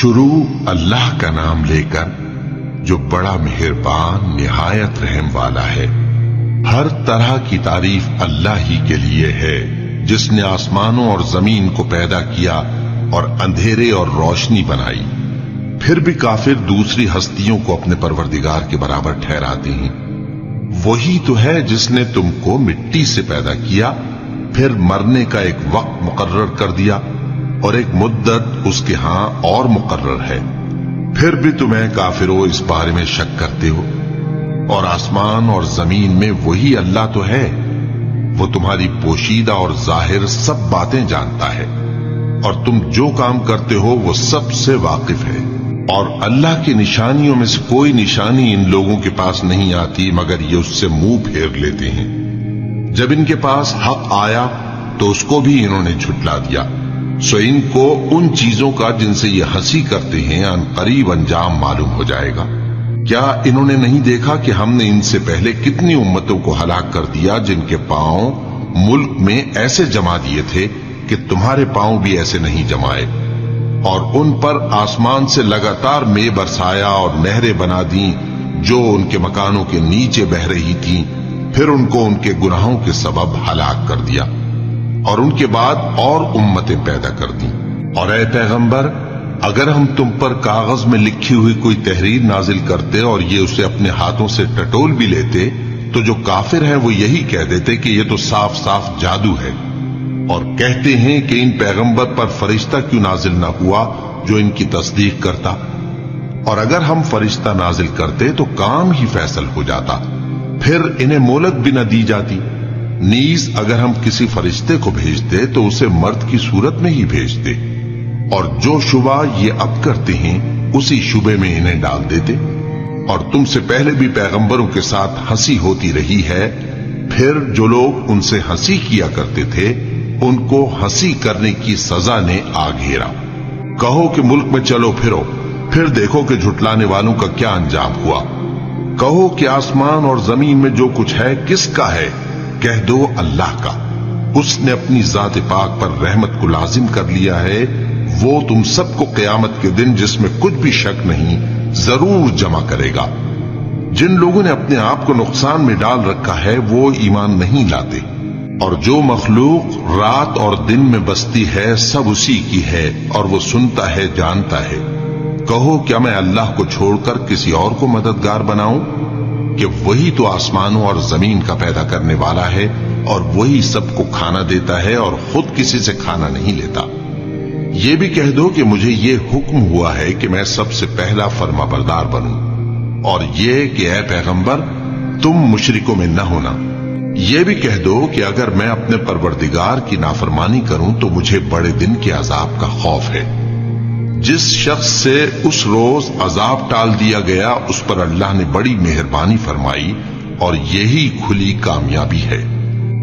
شروع اللہ کا نام لے کر جو بڑا مہربان نہایت رحم والا ہے۔ ہر طرح کی تعریف اللہ ہی کے لیے ہے جس نے آسمانوں اور زمین کو پیدا کیا اور اندھیرے اور روشنی بنائی۔ پھر بھی کافر دوسری ہستیوں کو اپنے پروردگار کے برابر ٹھہراتے ہیں۔ وہی تو ہے جس نے تم کو مٹی سے پیدا کیا، پھر مرنے کا ایک وقت مقرر کر دیا اور ایک مدت اس کے ہاں اور مقرر ہے، پھر بھی تمہیں کافروں اس بارے میں شک کرتے ہو۔ اور آسمان اور زمین میں وہی اللہ تو ہے، وہ تمہاری پوشیدہ اور ظاہر سب باتیں جانتا ہے، اور تم جو کام کرتے ہو وہ سب سے واقف ہے۔ اور اللہ کی نشانیوں میں سے کوئی نشانی ان لوگوں کے پاس نہیں آتی مگر یہ اس سے منہ پھیر لیتے ہیں۔ جب ان کے پاس حق آیا تو اس کو بھی انہوں نے جھٹلا دیا، سو ان کو ان چیزوں کا جن سے یہ ہنسی کرتے ہیں ان قریب انجام معلوم ہو جائے گا۔ کیا انہوں نے نہیں دیکھا کہ ہم نے ان سے پہلے کتنی امتوں کو ہلاک کر دیا جن کے پاؤں ملک میں ایسے جما دیے تھے کہ تمہارے پاؤں بھی ایسے نہیں جمائے، اور ان پر آسمان سے لگاتار مے برسایا اور نہریں بنا دیں جو ان کے مکانوں کے نیچے بہ رہی تھیں، پھر ان کو ان کے گناہوں کے سبب ہلاک کر دیا، اور ان کے بعد اور امتیں پیدا کر دیں۔ اور اے پیغمبر، اگر ہم تم پر کاغذ میں لکھی ہوئی کوئی تحریر نازل کرتے اور یہ اسے اپنے ہاتھوں سے ٹٹول بھی لیتے تو جو کافر ہیں وہ یہی کہہ دیتے کہ یہ تو صاف صاف جادو ہے، اور کہتے ہیں کہ ان پیغمبر پر فرشتہ کیوں نازل نہ ہوا جو ان کی تصدیق کرتا، اور اگر ہم فرشتہ نازل کرتے تو کام ہی فیصل ہو جاتا، پھر انہیں مہلت بھی نہ دی جاتی۔ نیز اگر ہم کسی فرشتے کو بھیجتے تو اسے مرد کی صورت میں ہی بھیجتے، اور جو شبہ یہ اب کرتے ہیں اسی شبے میں انہیں ڈال دیتے۔ اور تم سے پہلے بھی پیغمبروں کے ساتھ ہنسی ہوتی رہی ہے، پھر جو لوگ ان سے ہنسی کیا کرتے تھے ان کو ہنسی کرنے کی سزا نے آ گھیرا۔ کہو کہ ملک میں چلو پھرو، پھر دیکھو کہ جھٹلانے والوں کا کیا انجام ہوا۔ کہو کہ آسمان اور زمین میں جو کچھ ہے کس کا ہے؟ کہہ دو اللہ کا، اس نے اپنی ذات پاک پر رحمت کو لازم کر لیا ہے۔ وہ تم سب کو قیامت کے دن جس میں کچھ بھی شک نہیں ضرور جمع کرے گا۔ جن لوگوں نے اپنے آپ کو نقصان میں ڈال رکھا ہے وہ ایمان نہیں لاتے، اور جو مخلوق رات اور دن میں بستی ہے سب اسی کی ہے، اور وہ سنتا ہے جانتا ہے۔ کہو کیا میں اللہ کو چھوڑ کر کسی اور کو مددگار بناؤں کہ وہی تو آسمانوں اور زمین کا پیدا کرنے والا ہے، اور وہی سب کو کھانا دیتا ہے اور خود کسی سے کھانا نہیں لیتا۔ یہ بھی کہہ دو کہ مجھے یہ حکم ہوا ہے کہ میں سب سے پہلا فرما بردار بنوں، اور یہ کہ اے پیغمبر تم مشرکوں میں نہ ہونا۔ یہ بھی کہہ دو کہ اگر میں اپنے پروردگار کی نافرمانی کروں تو مجھے بڑے دن کے عذاب کا خوف ہے۔ جس شخص سے اس روز عذاب ٹال دیا گیا اس پر اللہ نے بڑی مہربانی فرمائی، اور یہی کھلی کامیابی ہے۔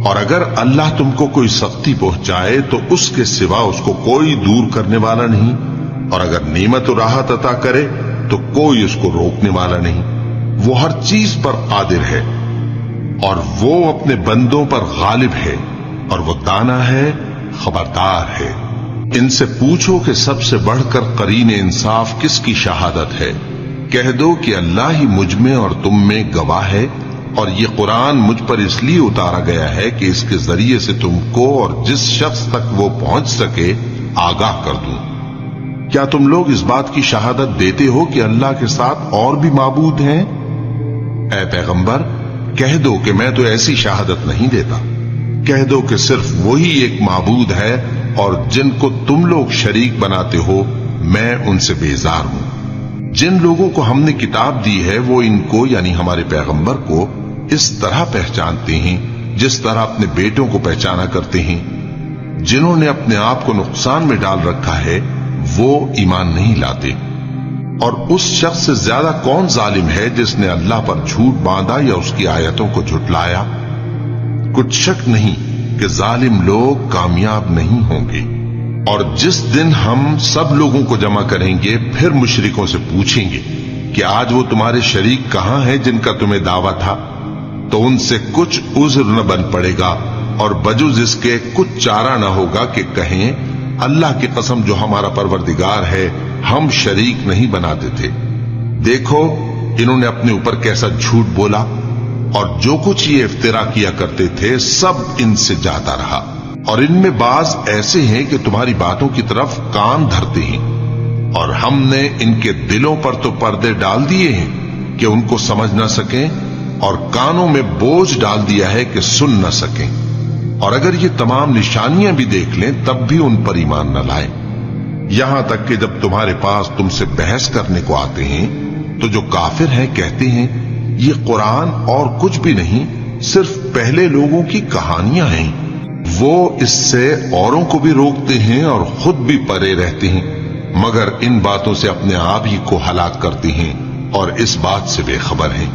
اور اگر اللہ تم کو کوئی سختی پہنچائے تو اس کے سوا اس کو کوئی دور کرنے والا نہیں، اور اگر نعمت و راحت عطا کرے تو کوئی اس کو روکنے والا نہیں۔ وہ ہر چیز پر قادر ہے، اور وہ اپنے بندوں پر غالب ہے، اور وہ دانا ہے، خبردار ہے۔ ان سے پوچھو کہ سب سے بڑھ کر قرین انصاف کس کی شہادت ہے؟ کہہ دو کہ اللہ ہی مجھ میں اور تم میں گواہ ہے، اور یہ قرآن مجھ پر اس لیے اتارا گیا ہے کہ اس کے ذریعے سے تم کو اور جس شخص تک وہ پہنچ سکے آگاہ کر دوں۔ کیا تم لوگ اس بات کی شہادت دیتے ہو کہ اللہ کے ساتھ اور بھی معبود ہیں؟ اے پیغمبر کہہ دو کہ میں تو ایسی شہادت نہیں دیتا۔ کہہ دو کہ صرف وہی ایک معبود ہے، اور جن کو تم لوگ شریک بناتے ہو میں ان سے بیزار ہوں۔ جن لوگوں کو ہم نے کتاب دی ہے وہ ان کو یعنی ہمارے پیغمبر کو اس طرح پہچانتے ہیں جس طرح اپنے بیٹوں کو پہچانا کرتے ہیں۔ جنہوں نے اپنے آپ کو نقصان میں ڈال رکھا ہے وہ ایمان نہیں لاتے۔ اور اس شخص سے زیادہ کون ظالم ہے جس نے اللہ پر جھوٹ باندھا یا اس کی آیتوں کو جھٹلایا؟ کچھ شک نہیں کہ ظالم لوگ کامیاب نہیں ہوں گے۔ اور جس دن ہم سب لوگوں کو جمع کریں گے پھر مشرکوں سے پوچھیں گے کہ آج وہ تمہارے شریک کہاں ہیں جن کا تمہیں دعویٰ تھا؟ تو ان سے کچھ عذر نہ بن پڑے گا، اور بجز اس کے کچھ چارہ نہ ہوگا کہ کہیں اللہ کی قسم جو ہمارا پروردگار ہے ہم شریک نہیں بناتے تھے۔ دیکھو انہوں نے اپنے اوپر کیسا جھوٹ بولا، اور جو کچھ یہ افترا کیا کرتے تھے سب ان سے جاتا رہا۔ اور ان میں بعض ایسے ہیں کہ تمہاری باتوں کی طرف کان دھرتے ہیں، اور ہم نے ان کے دلوں پر تو پردے ڈال دیے ہیں کہ ان کو سمجھ نہ سکیں، اور کانوں میں بوجھ ڈال دیا ہے کہ سن نہ سکیں، اور اگر یہ تمام نشانیاں بھی دیکھ لیں تب بھی ان پر ایمان نہ لائیں۔ یہاں تک کہ جب تمہارے پاس تم سے بحث کرنے کو آتے ہیں تو جو کافر ہیں کہتے ہیں یہ قرآن اور کچھ بھی نہیں، صرف پہلے لوگوں کی کہانیاں ہیں۔ وہ اس سے اوروں کو بھی روکتے ہیں اور خود بھی پرے رہتے ہیں، مگر ان باتوں سے اپنے آپ ہی کو ہلاک کرتے ہیں اور اس بات سے بے خبر ہیں۔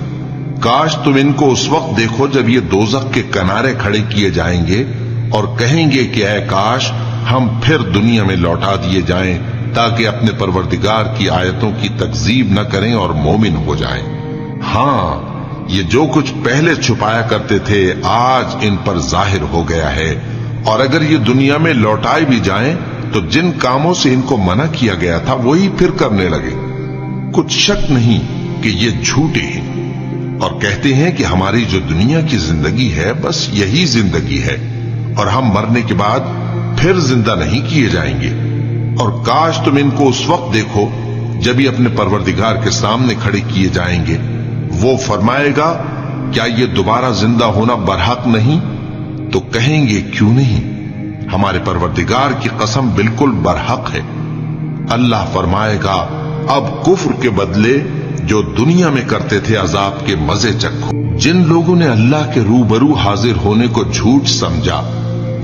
کاش تم ان کو اس وقت دیکھو جب یہ دوزخ کے کنارے کھڑے کیے جائیں گے اور کہیں گے کہ اے کاش ہم پھر دنیا میں لوٹا دیے جائیں تاکہ اپنے پروردگار کی آیتوں کی تکذیب نہ کریں اور مومن ہو جائیں۔ ہاں، یہ جو کچھ پہلے چھپایا کرتے تھے آج ان پر ظاہر ہو گیا ہے، اور اگر یہ دنیا میں لوٹائے بھی جائیں تو جن کاموں سے ان کو منع کیا گیا تھا وہی پھر کرنے لگے۔ کچھ شک نہیں کہ یہ جھوٹے ہیں، اور کہتے ہیں کہ ہماری جو دنیا کی زندگی ہے بس یہی زندگی ہے، اور ہم مرنے کے بعد پھر زندہ نہیں کیے جائیں گے۔ اور کاش تم ان کو اس وقت دیکھو جب یہ اپنے پروردگار کے سامنے کھڑے کیے جائیں گے، وہ فرمائے گا کیا یہ دوبارہ زندہ ہونا برحق نہیں؟ تو کہیں گے کیوں نہیں، ہمارے پروردگار کی قسم بالکل برحق ہے۔ اللہ فرمائے گا اب کفر کے بدلے جو دنیا میں کرتے تھے عذاب کے مزے چکھو۔ جن لوگوں نے اللہ کے روبرو حاضر ہونے کو جھوٹ سمجھا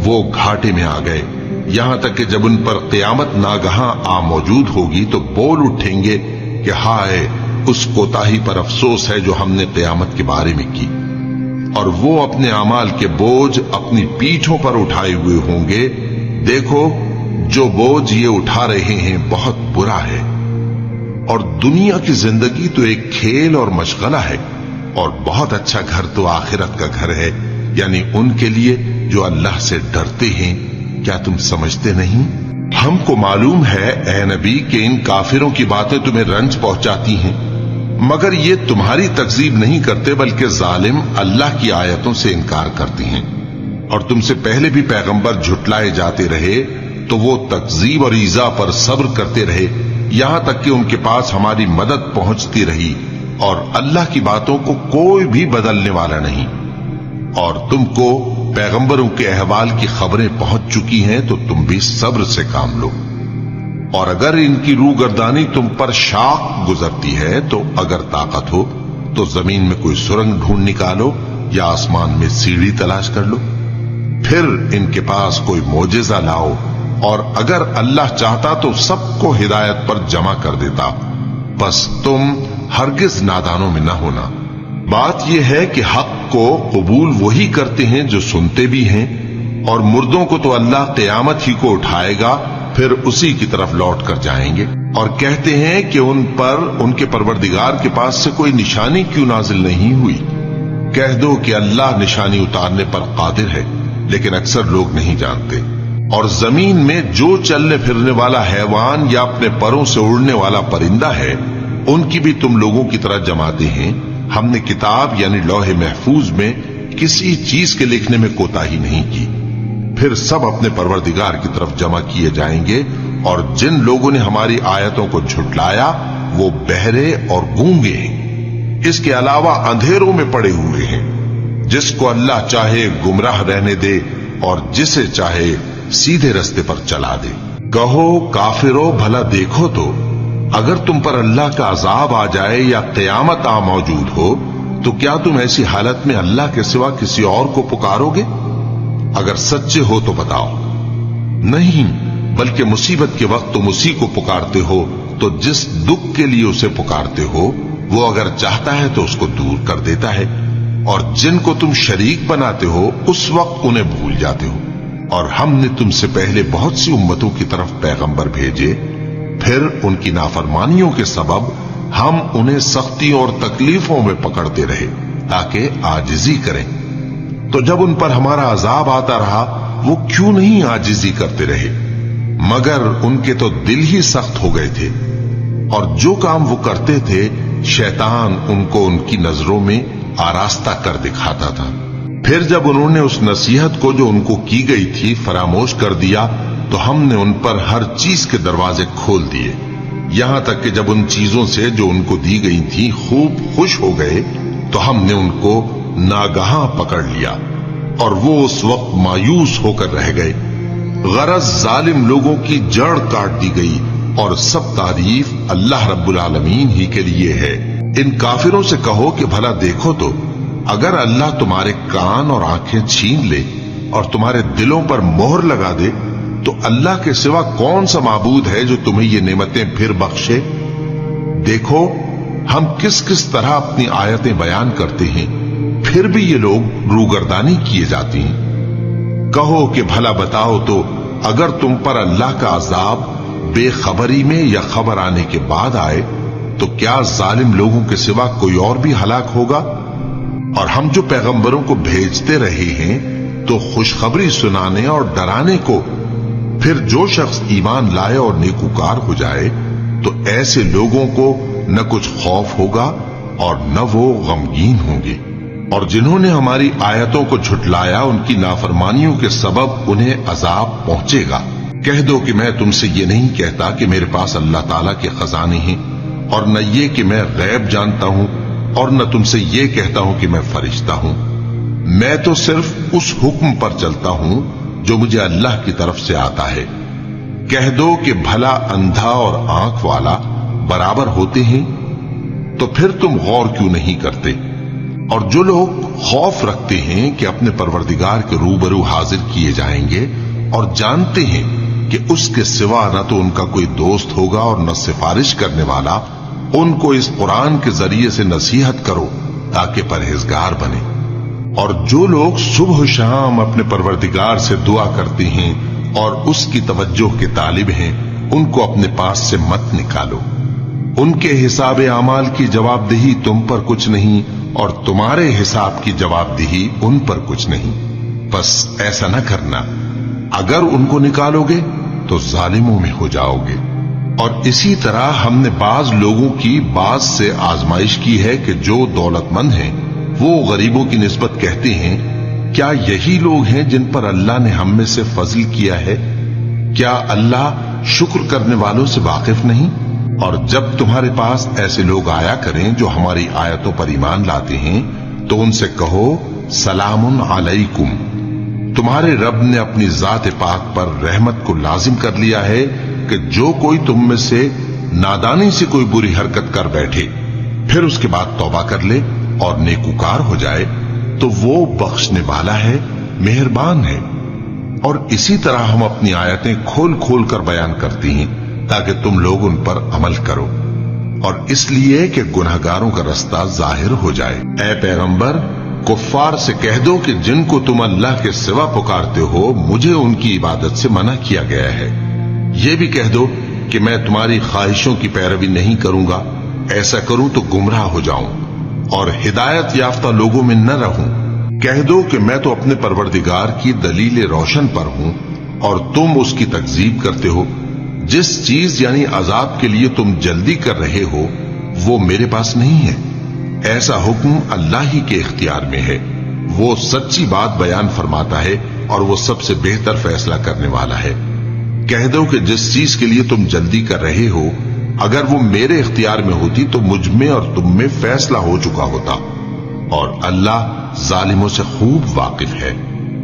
وہ گھاٹے میں آ گئے، یہاں تک کہ جب ان پر قیامت ناگہاں آ موجود ہوگی تو بول اٹھیں گے کہ ہائے اس کوتاہی پر افسوس ہے جو ہم نے قیامت کے بارے میں کی، اور وہ اپنے اعمال کے بوجھ اپنی پیٹھوں پر اٹھائے ہوئے ہوں گے۔ دیکھو جو بوجھ یہ اٹھا رہے ہیں بہت برا ہے، اور دنیا کی زندگی تو ایک کھیل اور مشغلہ ہے، اور بہت اچھا گھر تو آخرت کا گھر ہے، یعنی ان کے لیے جو اللہ سے ڈرتے ہیں۔ کیا تم سمجھتے نہیں؟ ہم کو معلوم ہے اے نبی کہ ان کافروں کی باتیں تمہیں رنج پہنچاتی ہیں، مگر یہ تمہاری تکذیب نہیں کرتے بلکہ ظالم اللہ کی آیتوں سے انکار کرتے ہیں۔ اور تم سے پہلے بھی پیغمبر جھٹلائے جاتے رہے تو وہ تکذیب اور ایذا پر صبر کرتے رہے، یہاں تک کہ ان کے پاس ہماری مدد پہنچتی رہی، اور اللہ کی باتوں کو کوئی بھی بدلنے والا نہیں۔ اور تم کو پیغمبروں کے احوال کی خبریں پہنچ چکی ہیں تو تم بھی صبر سے کام لو۔ اور اگر ان کی روح گردانی تم پر شاق گزرتی ہے تو اگر طاقت ہو تو زمین میں کوئی سرنگ ڈھونڈ نکالو یا آسمان میں سیڑھی تلاش کر لو، پھر ان کے پاس کوئی معجزہ لاؤ، اور اگر اللہ چاہتا تو سب کو ہدایت پر جمع کر دیتا، بس تم ہرگز نادانوں میں نہ ہونا۔ بات یہ ہے کہ حق کو قبول وہی کرتے ہیں جو سنتے بھی ہیں، اور مردوں کو تو اللہ قیامت ہی کو اٹھائے گا، پھر اسی کی طرف لوٹ کر جائیں گے۔ اور کہتے ہیں کہ ان پر ان کے پروردگار کے پاس سے کوئی نشانی کیوں نازل نہیں ہوئی؟ کہہ دو کہ اللہ نشانی اتارنے پر قادر ہے، لیکن اکثر لوگ نہیں جانتے۔ اور زمین میں جو چلنے پھرنے والا حیوان یا اپنے پروں سے اڑنے والا پرندہ ہے ان کی بھی تم لوگوں کی طرح جماتے ہیں۔ ہم نے کتاب یعنی لوح محفوظ میں کسی چیز کے لکھنے میں کوتاہی نہیں کی، پھر سب اپنے پروردگار کی طرف جمع کیے جائیں گے۔ اور جن لوگوں نے ہماری آیتوں کو جھٹلایا وہ بہرے اور گونگے ہیں، اس کے علاوہ اندھیروں میں پڑے ہوئے ہیں۔ جس کو اللہ چاہے گمراہ رہنے دے اور جسے چاہے سیدھے رستے پر چلا دے۔ کہو کافرو بھلا دیکھو تو اگر تم پر اللہ کا عذاب آ جائے یا قیامت آ موجود ہو تو کیا تم ایسی حالت میں اللہ کے سوا کسی اور کو پکارو گے؟ اگر سچے ہو تو بتاؤ۔ نہیں، بلکہ مصیبت کے وقت تم اسی کو پکارتے ہو، تو جس دکھ کے لیے اسے پکارتے ہو وہ اگر چاہتا ہے تو اس کو دور کر دیتا ہے، اور جن کو تم شریک بناتے ہو اس وقت انہیں بھول جاتے ہو۔ اور ہم نے تم سے پہلے بہت سی امتوں کی طرف پیغمبر بھیجے، پھر ان کی نافرمانیوں کے سبب ہم انہیں سختیوں اور تکلیفوں میں پکڑتے رہے تاکہ عاجزی کریں۔ تو جب ان پر ہمارا عذاب آتا رہا وہ کیوں نہیں عاجزی کرتے رہے؟ مگر ان کے تو دل ہی سخت ہو گئے تھے، اور جو کام وہ کرتے تھے شیطان ان کو ان کی نظروں میں آراستہ کر دکھاتا تھا۔ پھر جب انہوں نے اس نصیحت کو جو ان کو کی گئی تھی فراموش کر دیا تو ہم نے ان پر ہر چیز کے دروازے کھول دیے، یہاں تک کہ جب ان چیزوں سے جو ان کو دی گئی تھی خوب خوش ہو گئے تو ہم نے ان کو ناگہاں پکڑ لیا اور وہ اس وقت مایوس ہو کر رہ گئے۔ غرض ظالم لوگوں کی جڑ کاٹ دی گئی اور سب تعریف اللہ رب العالمین ہی کے لیے ہے۔ ان کافروں سے کہو کہ بھلا دیکھو تو اگر اللہ تمہارے کان اور آنکھیں چھین لے اور تمہارے دلوں پر مہر لگا دے تو اللہ کے سوا کون سا معبود ہے جو تمہیں یہ نعمتیں پھر بخشے؟ دیکھو ہم کس کس طرح اپنی آیتیں بیان کرتے ہیں، پھر بھی یہ لوگ روگردانی کیے جاتی ہیں۔ کہو کہ بھلا بتاؤ تو اگر تم پر اللہ کا عذاب بے خبری میں یا خبر آنے کے بعد آئے تو کیا ظالم لوگوں کے سوا کوئی اور بھی ہلاک ہوگا؟ اور ہم جو پیغمبروں کو بھیجتے رہے ہیں تو خوشخبری سنانے اور ڈرانے کو، پھر جو شخص ایمان لائے اور نیکوکار ہو جائے تو ایسے لوگوں کو نہ کچھ خوف ہوگا اور نہ وہ غمگین ہوں گے۔ اور جنہوں نے ہماری آیتوں کو جھٹلایا ان کی نافرمانیوں کے سبب انہیں عذاب پہنچے گا۔ کہہ دو کہ میں تم سے یہ نہیں کہتا کہ میرے پاس اللہ تعالیٰ کے خزانے ہیں، اور نہ یہ کہ میں غیب جانتا ہوں، اور نہ تم سے یہ کہتا ہوں کہ میں فرشتہ ہوں۔ میں تو صرف اس حکم پر چلتا ہوں جو مجھے اللہ کی طرف سے آتا ہے۔ کہہ دو کہ بھلا اندھا اور آنکھ والا برابر ہوتے ہیں؟ تو پھر تم غور کیوں نہیں کرتے؟ اور جو لوگ خوف رکھتے ہیں کہ اپنے پروردگار کے روبرو حاضر کیے جائیں گے اور جانتے ہیں کہ اس کے سوا نہ تو ان کا کوئی دوست ہوگا اور نہ سفارش کرنے والا، ان کو اس قرآن کے ذریعے سے نصیحت کرو تاکہ پرہیزگار بنے۔ اور جو لوگ صبح و شام اپنے پروردگار سے دعا کرتے ہیں اور اس کی توجہ کے طالب ہیں، ان کو اپنے پاس سے مت نکالو۔ ان کے حساب اعمال کی جواب دہی تم پر کچھ نہیں اور تمہارے حساب کی جواب دہی ان پر کچھ نہیں، بس ایسا نہ کرنا۔ اگر ان کو نکالو گے تو ظالموں میں ہو جاؤ گے۔ اور اسی طرح ہم نے بعض لوگوں کی بعض سے آزمائش کی ہے کہ جو دولت مند ہیں وہ غریبوں کی نسبت کہتے ہیں کیا یہی لوگ ہیں جن پر اللہ نے ہم میں سے فضل کیا ہے؟ کیا اللہ شکر کرنے والوں سے واقف نہیں؟ اور جب تمہارے پاس ایسے لوگ آیا کریں جو ہماری آیتوں پر ایمان لاتے ہیں تو ان سے کہو سلام علیکم، تمہارے رب نے اپنی ذات پاک پر رحمت کو لازم کر لیا ہے کہ جو کوئی تم میں سے نادانی سے کوئی بری حرکت کر بیٹھے پھر اس کے بعد توبہ کر لے اور نیکوکار ہو جائے تو وہ بخشنے والا ہے، مہربان ہے۔ اور اسی طرح ہم اپنی آیتیں کھول کھول کر بیان کرتی ہیں تاکہ تم لوگ ان پر عمل کرو، اور اس لیے کہ گناہگاروں کا رستہ ظاہر ہو جائے۔ اے پیغمبر، کفار سے کہہ دو کہ جن کو تم اللہ کے سوا پکارتے ہو مجھے ان کی عبادت سے منع کیا گیا ہے۔ یہ بھی کہہ دو کہ میں تمہاری خواہشوں کی پیروی نہیں کروں گا، ایسا کروں تو گمراہ ہو جاؤں اور ہدایت یافتہ لوگوں میں نہ رہوں۔ کہہ دو کہ میں تو اپنے پروردگار کی دلیل روشن پر ہوں اور تم اس کی تکذیب کرتے ہو۔ جس چیز یعنی عذاب کے لیے تم جلدی کر رہے ہو وہ میرے پاس نہیں ہے، ایسا حکم اللہ ہی کے اختیار میں ہے۔ وہ سچی بات بیان فرماتا ہے اور وہ سب سے بہتر فیصلہ کرنے والا ہے۔ کہہ دو کہ جس چیز کے لیے تم جلدی کر رہے ہو اگر وہ میرے اختیار میں ہوتی تو مجھ میں اور تم میں فیصلہ ہو چکا ہوتا، اور اللہ ظالموں سے خوب واقف ہے۔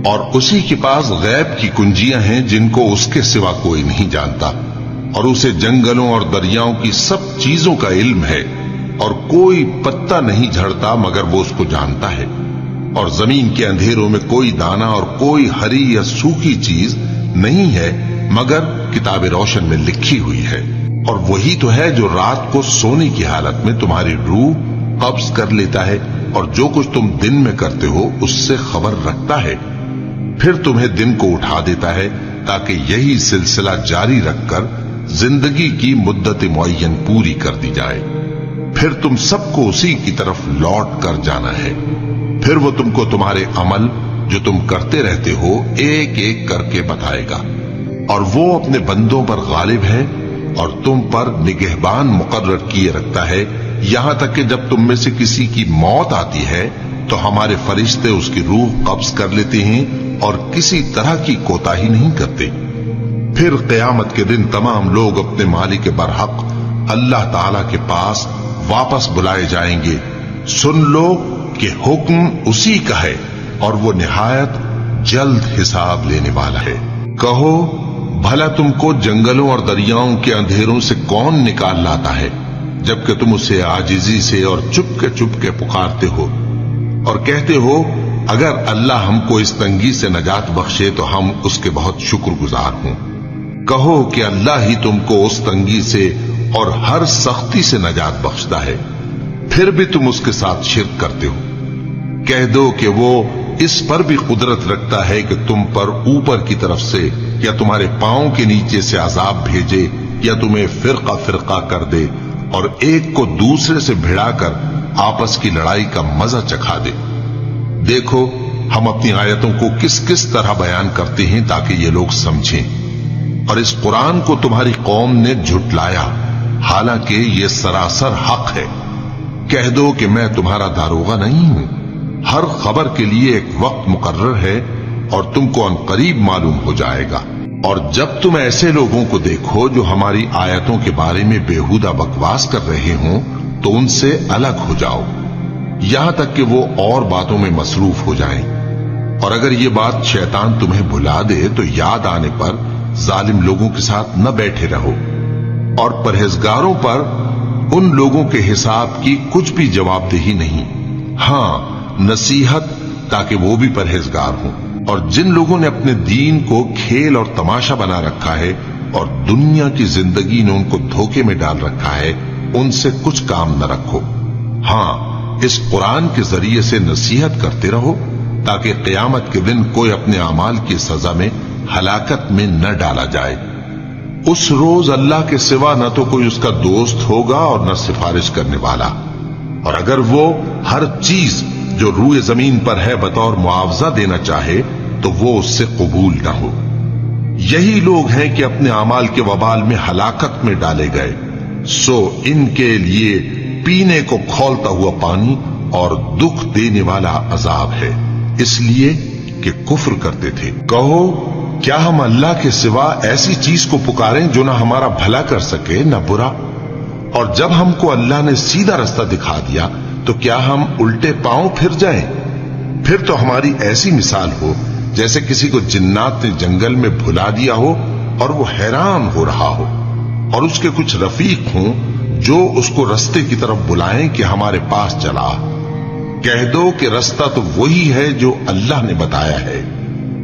اور اسی کے پاس غیب کی کنجیاں ہیں جن کو اس کے سوا کوئی نہیں جانتا، اور اسے جنگلوں اور دریاؤں کی سب چیزوں کا علم ہے، اور کوئی پتا نہیں جھڑتا مگر وہ اس کو جانتا ہے، اور زمین کے اندھیروں میں کوئی دانہ اور کوئی ہری یا سوکھی چیز نہیں ہے مگر کتاب روشن میں لکھی ہوئی ہے۔ اور وہی تو ہے جو رات کو سونے کی حالت میں تمہاری روح قبض کر لیتا ہے اور جو کچھ تم دن میں کرتے ہو اس سے خبر رکھتا ہے، پھر تمہیں دن کو اٹھا دیتا ہے تاکہ یہی سلسلہ جاری رکھ کر زندگی کی مدت معین پوری کر دی جائے، پھر تم سب کو اسی کی طرف لوٹ کر جانا ہے۔ پھر وہ تم کو تمہارے عمل جو تم کرتے رہتے ہو ایک ایک کر کے بتائے گا، اور وہ اپنے بندوں پر غالب ہے اور تم پر نگہبان مقرر کیے رکھتا ہے، یہاں تک کہ جب تم میں سے کسی کی موت آتی ہے تو ہمارے فرشتے اس کی روح قبض کر لیتے ہیں اور کسی طرح کی کوتاہی نہیں کرتے۔ پھر قیامت کے دن تمام لوگ اپنے مالک برحق اللہ تعالی کے پاس واپس بلائے جائیں گے۔ سن لو کہ حکم اسی کا ہے اور وہ نہایت جلد حساب لینے والا ہے۔ کہو بھلا تم کو جنگلوں اور دریاؤں کے اندھیروں سے کون نکال لاتا ہے، جبکہ تم اسے عاجزی سے اور چپ کے پکارتے ہو اور کہتے ہو اگر اللہ ہم کو اس تنگی سے نجات بخشے تو ہم اس کے بہت شکر گزار ہوں۔ کہو کہ اللہ ہی تم کو اس تنگی سے اور ہر سختی سے نجات بخشتا ہے، پھر بھی تم اس کے ساتھ شرک کرتے ہو۔ کہہ دو کہ وہ اس پر بھی قدرت رکھتا ہے کہ تم پر اوپر کی طرف سے یا تمہارے پاؤں کے نیچے سے عذاب بھیجے یا تمہیں فرقہ فرقہ کر دے اور ایک کو دوسرے سے بھڑا کر آپس کی لڑائی کا مزہ چکھا دے۔ دیکھو ہم اپنی آیتوں کو کس کس طرح بیان کرتے ہیں تاکہ یہ لوگ سمجھیں، اور اس قرآن کو تمہاری قوم نے جھٹلایا حالانکہ یہ سراسر حق ہے۔ کہہ دو کہ میں تمہارا داروغہ نہیں ہوں، ہر خبر کے لیے ایک وقت مقرر ہے اور تم کو عنقریب معلوم ہو جائے گا۔ اور جب تم ایسے لوگوں کو دیکھو جو ہماری آیتوں کے بارے میں بےہودہ بکواس کر رہے ہوں تو ان سے الگ ہو جاؤ یہاں تک کہ وہ اور باتوں میں مصروف ہو جائیں، اور اگر یہ بات شیطان تمہیں بھلا دے تو یاد آنے پر ظالم لوگوں کے ساتھ نہ بیٹھے رہو، اور پرہیزگاروں پر ان لوگوں کے حساب کی کچھ بھی جواب دہی نہیں، ہاں نصیحت تاکہ وہ بھی پرہیزگار ہوں۔ اور جن لوگوں نے اپنے دین کو کھیل اور تماشا بنا رکھا ہے اور دنیا کی زندگی نے ان کو دھوکے میں ڈال رکھا ہے، ان سے کچھ کام نہ رکھو، ہاں اس قرآن کے ذریعے سے نصیحت کرتے رہو تاکہ قیامت کے دن کوئی اپنے اعمال کی سزا میں ہلاکت میں نہ ڈالا جائے۔ اس روز اللہ کے سوا نہ تو کوئی اس کا دوست ہوگا اور نہ سفارش کرنے والا، اور اگر وہ ہر چیز جو روئے زمین پر ہے بطور معاوضہ دینا چاہے تو وہ اس سے قبول نہ ہو۔ یہی لوگ ہیں کہ اپنے اعمال کے وبال میں ہلاکت میں ڈالے گئے، سو ان کے لیے پینے کو کھولتا ہوا پانی اور دکھ دینے والا عذاب ہے، اس لیے کہ کفر کرتے تھے۔ کہو کیا ہم اللہ کے سوا ایسی چیز کو پکاریں جو نہ ہمارا بھلا کر سکے نہ برا؟ اور جب ہم کو اللہ نے سیدھا رستہ دکھا دیا تو کیا ہم الٹے پاؤں پھر جائیں؟ پھر تو ہماری ایسی مثال ہو جیسے کسی کو جنات نے جنگل میں بھلا دیا ہو اور وہ حیران ہو رہا ہو، اور اس کے کچھ رفیق ہوں جو اس کو رستے کی طرف بلائیں کہ ہمارے پاس چلا۔ کہہ دو کہ رستہ تو وہی ہے جو اللہ نے بتایا ہے،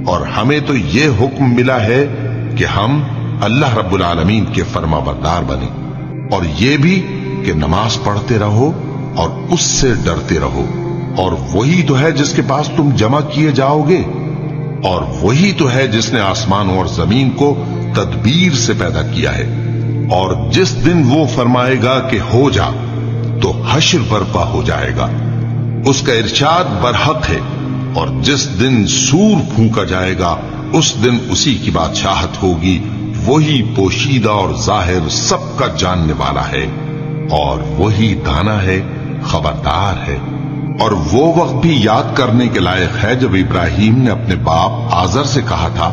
اور ہمیں تو یہ حکم ملا ہے کہ ہم اللہ رب العالمین کے فرما بردار بنیں، اور یہ بھی کہ نماز پڑھتے رہو اور اس سے ڈرتے رہو، اور وہی تو ہے جس کے پاس تم جمع کیے جاؤ گے، اور وہی تو ہے جس نے آسمانوں اور زمین کو تدبیر سے پیدا کیا ہے، اور جس دن وہ فرمائے گا کہ ہو جا تو حشر برپا ہو جائے گا، اس کا ارشاد برحق ہے، اور جس دن سور پھونکا جائے گا اس دن اسی کی بادشاہت ہوگی، وہی پوشیدہ اور ظاہر سب کا جاننے والا ہے، اور وہی دانا ہے، خبردار ہے۔ اور وہ وقت بھی یاد کرنے کے لائق ہے جب ابراہیم نے اپنے باپ آزر سے کہا تھا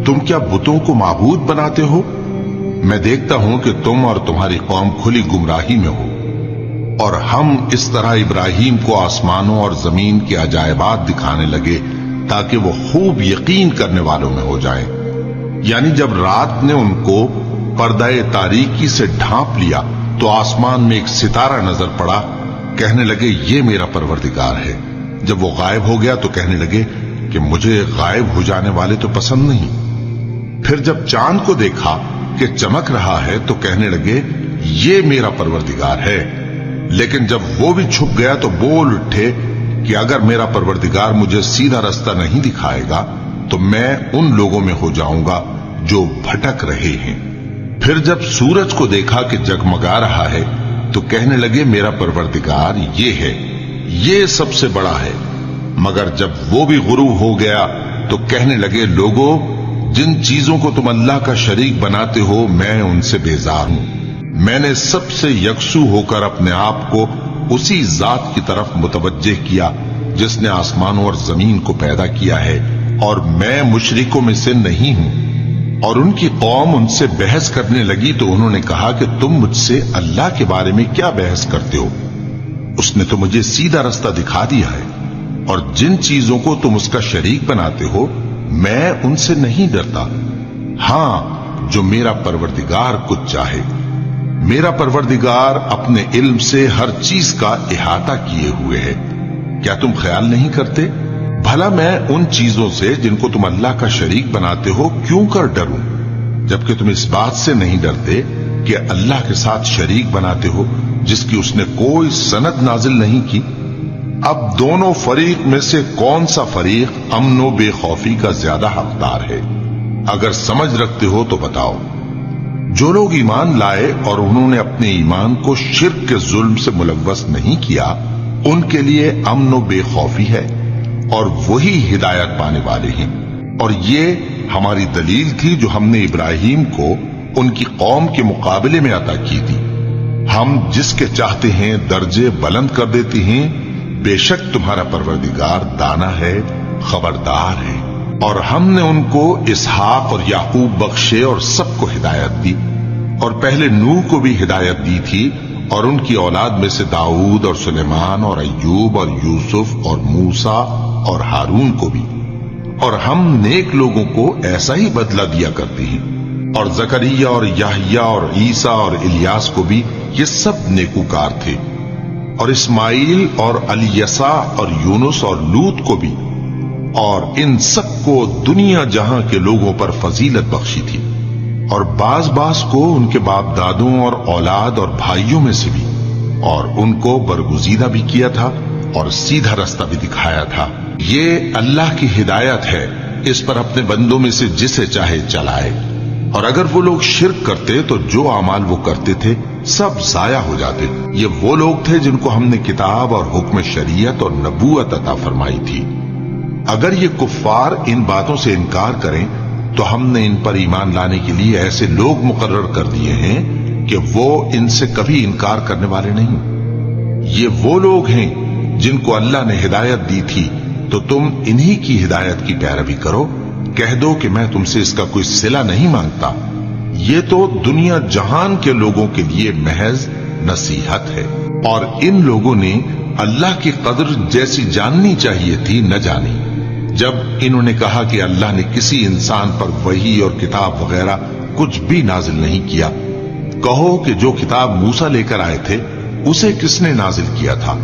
تم کیا بتوں کو معبود بناتے ہو؟ میں دیکھتا ہوں کہ تم اور تمہاری قوم کھلی گمراہی میں ہو۔ اور ہم اس طرح ابراہیم کو آسمانوں اور زمین کے عجائبات دکھانے لگے تاکہ وہ خوب یقین کرنے والوں میں ہو جائیں۔ یعنی جب رات نے ان کو پردہ تاریکی سے ڈھانپ لیا تو آسمان میں ایک ستارہ نظر پڑا، کہنے لگے یہ میرا پروردگار ہے۔ جب وہ غائب ہو گیا تو کہنے لگے کہ مجھے غائب ہو جانے والے تو پسند نہیں۔ پھر جب چاند کو دیکھا کہ چمک رہا ہے تو کہنے لگے یہ میرا پروردگار ہے۔ لیکن جب وہ بھی چھپ گیا تو بول اٹھے کہ اگر میرا پروردگار مجھے سیدھا رستہ نہیں دکھائے گا تو میں ان لوگوں میں ہو جاؤں گا جو بھٹک رہے ہیں۔ پھر جب سورج کو دیکھا کہ جگمگا رہا ہے تو کہنے لگے میرا پروردگار یہ ہے، یہ سب سے بڑا ہے۔ مگر جب وہ بھی غروب ہو گیا تو کہنے لگے لوگوں جن چیزوں کو تم اللہ کا شریک بناتے ہو میں ان سے بیزار ہوں۔ میں نے سب سے یکسو ہو کر اپنے آپ کو اسی ذات کی طرف متوجہ کیا جس نے آسمانوں اور زمین کو پیدا کیا ہے، اور میں مشرکوں میں سے نہیں ہوں۔ اور ان کی قوم ان سے بحث کرنے لگی تو انہوں نے کہا کہ تم مجھ سے اللہ کے بارے میں کیا بحث کرتے ہو؟ اس نے تو مجھے سیدھا رستہ دکھا دیا ہے، اور جن چیزوں کو تم اس کا شریک بناتے ہو میں ان سے نہیں ڈرتا۔ ہاں، جو میرا پروردگار کچھ چاہے۔ میرا پروردگار اپنے علم سے ہر چیز کا احاطہ کیے ہوئے ہے۔ کیا تم خیال نہیں کرتے؟ بھلا میں ان چیزوں سے جن کو تم اللہ کا شریک بناتے ہو کیوں کر ڈروں، جبکہ تم اس بات سے نہیں ڈرتے کہ اللہ کے ساتھ شریک بناتے ہو جس کی اس نے کوئی سند نازل نہیں کی۔ اب دونوں فریق میں سے کون سا فریق امن و بے خوفی کا زیادہ حقدار ہے؟ اگر سمجھ رکھتے ہو تو بتاؤ۔ جو لوگ ایمان لائے اور انہوں نے اپنے ایمان کو شرک کے ظلم سے ملوث نہیں کیا ان کے لیے امن و بے خوفی ہے، اور وہی ہدایت پانے والے ہیں۔ اور یہ ہماری دلیل تھی جو ہم نے ابراہیم کو ان کی قوم کے مقابلے میں عطا کی تھی۔ ہم جس کے چاہتے ہیں درجے بلند کر دیتے ہیں، بے شک تمہارا پروردگار دانا ہے، خبردار ہے۔ اور ہم نے ان کو اسحاق اور یعقوب بخشے اور سب کو ہدایت دی، اور پہلے نوح کو بھی ہدایت دی تھی، اور ان کی اولاد میں سے داؤد اور سلیمان اور ایوب اور یوسف اور موسیٰ اور ہارون کو بھی۔ اور ہم نیک لوگوں کو ایسا ہی بدلہ دیا کرتے ہیں۔ اور زکریا اور یحییٰ اور عیسیٰ اور الیاس کو بھی، یہ سب نیکوکار تھے۔ اور اسماعیل اور الیسع اور یونس اور لوط کو بھی، اور ان سب کو دنیا جہاں کے لوگوں پر فضیلت بخشی تھی، اور بعض کو ان کے باپ دادوں اور اولاد اور بھائیوں میں سے بھی، اور ان کو برگزیدہ بھی کیا تھا اور سیدھا رستہ بھی دکھایا تھا۔ یہ اللہ کی ہدایت ہے، اس پر اپنے بندوں میں سے جسے چاہے چلائے۔ اور اگر وہ لوگ شرک کرتے تو جو اعمال وہ کرتے تھے سب ضائع ہو جاتے۔ یہ وہ لوگ تھے جن کو ہم نے کتاب اور حکم شریعت اور نبوت عطا فرمائی تھی۔ اگر یہ کفار ان باتوں سے انکار کریں تو ہم نے ان پر ایمان لانے کے لیے ایسے لوگ مقرر کر دیے ہیں کہ وہ ان سے کبھی انکار کرنے والے نہیں۔ یہ وہ لوگ ہیں جن کو اللہ نے ہدایت دی تھی، تو تم انہی کی ہدایت کی پیروی کرو۔ کہہ دو کہ میں تم سے اس کا کوئی صلہ نہیں مانگتا، یہ تو دنیا جہان کے لوگوں کے لیے محض نصیحت ہے۔ اور ان لوگوں نے اللہ کی قدر جیسی جاننی چاہیے تھی نہ جانی۔ جب انہوں نے کہا کہ اللہ نے کسی انسان پر وحی اور کتاب وغیرہ کچھ بھی نازل نہیں کیا، کہو کہ جو کتاب موسیٰ لے کر آئے تھے اسے کس نے نازل کیا تھا،